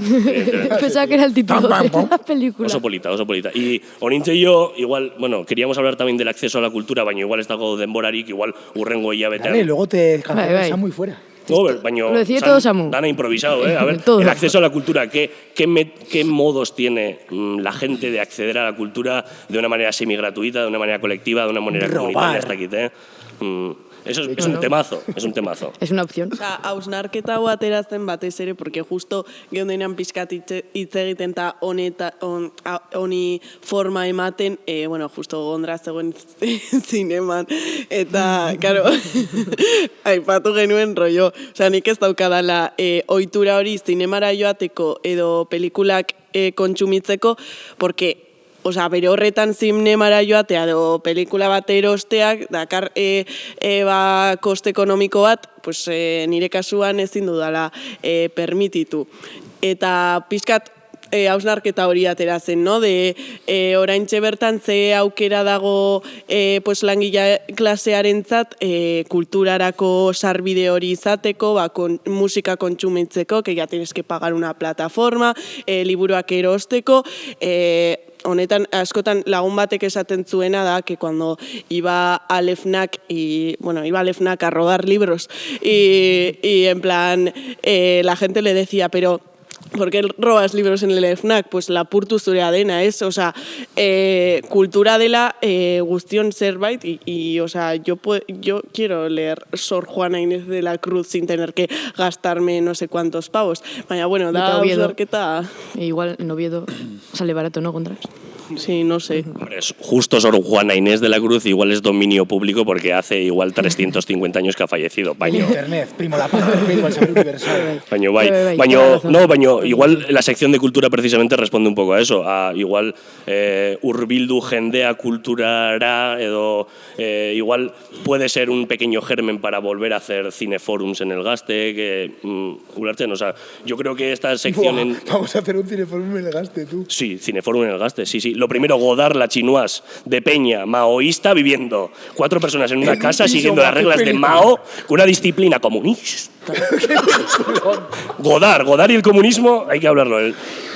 [SPEAKER 4] Pensaba que era el título de la película.
[SPEAKER 16] Oso polita. Y Onintze y yo, igual, bueno, queríamos hablar también del acceso a la cultura, baina igual ez dago denborarik, igual urrengo hilabetean.
[SPEAKER 3] Dale, luego te cancelas muy fuera.
[SPEAKER 16] No, baño,
[SPEAKER 4] lo decía todo Samu.
[SPEAKER 16] Dana improvisado, A ver, el acceso a la cultura. ¿Qué modos tiene la gente de acceder a la cultura de una manera semi-gratuita, de una manera colectiva, de una manera comunitaria hasta aquí, Eso es un temazo,
[SPEAKER 4] Es una opción.
[SPEAKER 15] O sea, hausnarketa hau ateratzen batez ere, porque justo geundenean pixkat hitz egiten eta honi forma ematen, bueno, justo Gondra zegoen zineman, eta, karo, aipatu genuen rollo. O sea, nik ez daukadala ohitura hori zinemara joateko edo pelikulak kontsumitzeko, porque Osa, bere horretan zinemara joatea edo pelikula bat erosteak dakar koste ekonomiko bat, pues, nire kasuan ezin dudala permititu. Eta pixkat hausnarketa hori atera zen, no? Oraintxe bertan ze aukera dago pues, langile klasearentzat kulturarako sarbide hori izateko, musika kontsumitzeko, que ya tienes que pagar una plataforma, liburuak erosteko, honetan, askotan lagun batek esaten zuena da, que cuando iba al FNAC, iba al FNAC a robar libros, y en plan, la gente le decía, pero ¿por qué robas libros en el FNAC? Pues lapurtu zurea dena, ez? Osea, kultura dela guztion zerbait, y o sea, yo quiero leer Sor Juana Inés de la Cruz sin tener que gastarme no sé cuántos pavos. Baina, bueno, da usorketa...
[SPEAKER 4] Igual en Oviedo sale barato, ¿no, Gondras?
[SPEAKER 15] Sí, no sé.
[SPEAKER 16] Hombre, justo Sor Juana Inés de la Cruz igual es dominio público porque hace igual 350 años que ha fallecido. Baño.
[SPEAKER 3] Internet, primo, la paz del saber universal.
[SPEAKER 16] Baño, igual la sección de cultura precisamente responde un poco a eso. A igual hurbildu jendea kulturara edo igual puede ser un pequeño germen para volver a hacer cineforums en el Gaste, que ulertzen, o sea, yo creo que esta sección
[SPEAKER 3] Vamos a hacer un cineforum en el Gaste, tú.
[SPEAKER 16] Sí, cineforum en el Gaste, sí. Lo primero, Godard, la chinoise de Peña, maoísta, viviendo 4 personas en una casa siguiendo las reglas de Mao con una disciplina comunista. Godard y el comunismo, hay que hablarlo.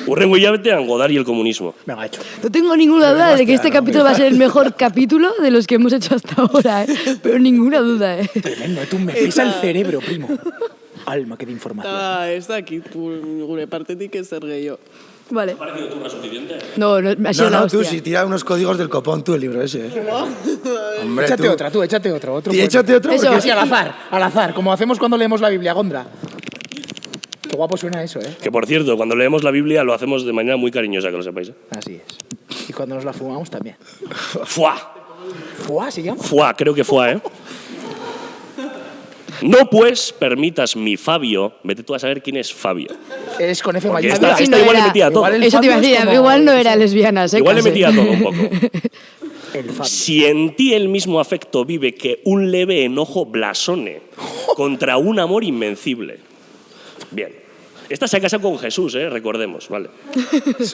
[SPEAKER 16] Hurrengo hilabetean, Godard y el comunismo.
[SPEAKER 3] Venga, hecho.
[SPEAKER 4] No tengo ninguna duda de que este capítulo va a ser el mejor capítulo de los que hemos hecho hasta ahora, pero ninguna duda,
[SPEAKER 3] Tremendo, tú me pisa el cerebro, primo. Alma, que de información.
[SPEAKER 15] Ez dakit, gure partetik ezer gehiago.
[SPEAKER 4] Vale.
[SPEAKER 16] ¿Te ha parecido turra suficiente?
[SPEAKER 4] No, ha sido la hostia.
[SPEAKER 1] Tú, si tira unos códigos del copón, tú, el libro ese. Hombre,
[SPEAKER 3] échate otra, tú, échate otro.
[SPEAKER 1] Y échate otro.
[SPEAKER 3] Porque así, al azar, como hacemos cuando leemos la Biblia, Gondra. Qué guapo suena eso,
[SPEAKER 16] Que por cierto, cuando leemos la Biblia lo hacemos de manera muy cariñosa, que lo sepáis.
[SPEAKER 3] Así es. Y cuando nos la fumamos también.
[SPEAKER 16] ¡Fuá!
[SPEAKER 3] ¿Fuá se llama?
[SPEAKER 16] Fuá, creo que fuá, No pues permitas mi Fabio, vete tú a saber quién es Fabio.
[SPEAKER 3] Es con F
[SPEAKER 16] Porque
[SPEAKER 3] mayúscula.
[SPEAKER 16] esta igual le metía todo.
[SPEAKER 4] Eso te iba a decir, igual no era lesbiana,
[SPEAKER 16] Igual le metía todo un poco.
[SPEAKER 3] El Fabio.
[SPEAKER 16] Si en ti el mismo afecto vive que un leve enojo blasone contra un amor invencible. Bien. Esta se ha casado con Jesús, recordemos, ¿vale?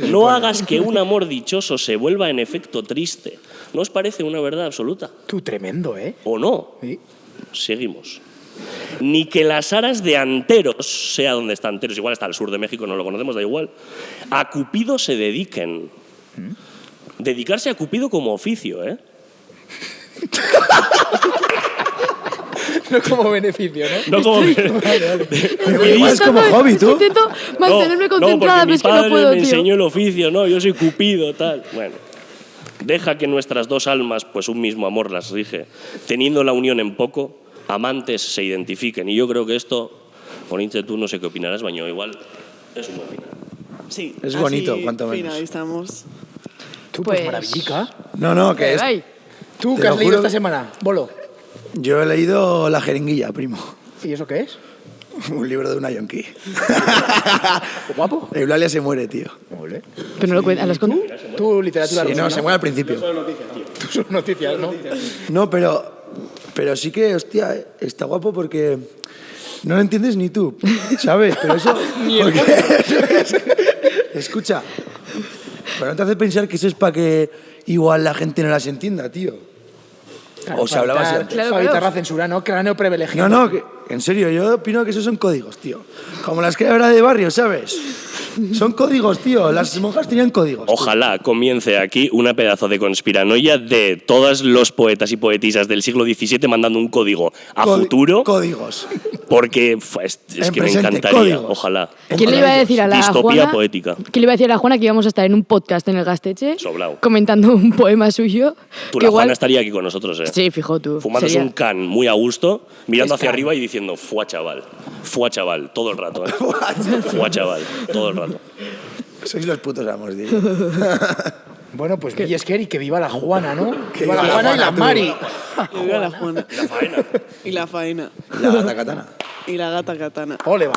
[SPEAKER 16] No hagas que un amor dichoso se vuelva en efecto triste. ¿No os parece una verdad absoluta?
[SPEAKER 3] Tú, tremendo,
[SPEAKER 16] ¿O no?
[SPEAKER 3] Sí.
[SPEAKER 16] Seguimos. Ni que las aras de Anteros, sea donde está Anteros, igual está al sur de México, no lo conocemos, da igual, a Cupido se dediquen. Dedicarse a Cupido como oficio,
[SPEAKER 3] No como beneficio, ¿no?
[SPEAKER 16] No como
[SPEAKER 1] Es como hobby, tú.
[SPEAKER 4] Intento mantenerme concentrada, pero es que no puedo,
[SPEAKER 16] me
[SPEAKER 4] tío.
[SPEAKER 16] enseñó el oficio, no, yo soy Cupido, tal. Bueno, deja que nuestras dos almas, pues un mismo amor las rige, teniendo la unión en poco, amantes se identifiquen. Y yo creo que esto, Poninte, tú no sé qué opinarás, baño, igual es un buen final.
[SPEAKER 15] Sí,
[SPEAKER 1] es bonito, cuanto menos.
[SPEAKER 15] Finalizamos.
[SPEAKER 3] Tú, pues maravillica.
[SPEAKER 1] No, que es...
[SPEAKER 3] ¿Tú qué has leído esta semana, Bolo?
[SPEAKER 1] Yo he leído La Jeringuilla, primo.
[SPEAKER 3] ¿Y eso qué es?
[SPEAKER 1] Un libro de una yonki.
[SPEAKER 3] ¿Guapo?
[SPEAKER 1] Eulalia se muere, tío.
[SPEAKER 4] Pero no lo cuentas, ¿las contó?
[SPEAKER 3] Tú, literatura
[SPEAKER 1] Sí,
[SPEAKER 3] rusa,
[SPEAKER 1] no, se muere al principio.
[SPEAKER 3] Tú solo noticias, ¿no?
[SPEAKER 1] No, pero sí que, hostia, está guapo porque no lo entiendes ni tú, ¿sabes? Pero eso... Escucha, pero no te hace pensar que eso es para que igual la gente no las entienda, tío.
[SPEAKER 3] Claro,
[SPEAKER 1] o se hablaba así.
[SPEAKER 3] Claro. Evitar la censura, ¿no? Cráneo privilegiado.
[SPEAKER 1] No, en serio, yo opino que esos son códigos, tío. Como las que habrá de barrio, ¿sabes? Son códigos, tío. Las monjas tenían códigos.
[SPEAKER 16] Ojalá comience aquí una pedazo de conspiranoia de todos los poetas y poetisas del siglo XVII mandando un código a futuro.
[SPEAKER 1] Códigos.
[SPEAKER 16] Porque es que me encantaría,
[SPEAKER 1] códigos.
[SPEAKER 16] ojalá.
[SPEAKER 4] ¿Quién le iba a decir a la
[SPEAKER 16] Distopía
[SPEAKER 4] Juana?
[SPEAKER 16] poética.
[SPEAKER 4] ¿Quién le iba a decir a la Juana que íbamos a estar en un podcast en el Gasteche?
[SPEAKER 16] Sobrao.
[SPEAKER 4] Comentando un poema suyo.
[SPEAKER 16] Tú,
[SPEAKER 4] que
[SPEAKER 16] la
[SPEAKER 4] igual...
[SPEAKER 16] Juana estaría aquí con nosotros,
[SPEAKER 4] Sí, fijo tú.
[SPEAKER 16] Fumándose un can muy a gusto, mirando hacia
[SPEAKER 3] can.
[SPEAKER 16] arriba y diciendo, fuá chaval, todo el rato. Fuá chaval, todo el rato.
[SPEAKER 1] Sois los putos amos, tío.
[SPEAKER 3] Bueno, pues y es que viva la Juana, ¿no?
[SPEAKER 1] Que
[SPEAKER 3] viva la Juana y la Mari.
[SPEAKER 15] Que viva la Juana.
[SPEAKER 16] Y la faena.
[SPEAKER 15] Y la faena.
[SPEAKER 1] La gata katana.
[SPEAKER 15] Y la gata katana.
[SPEAKER 3] Ole, va.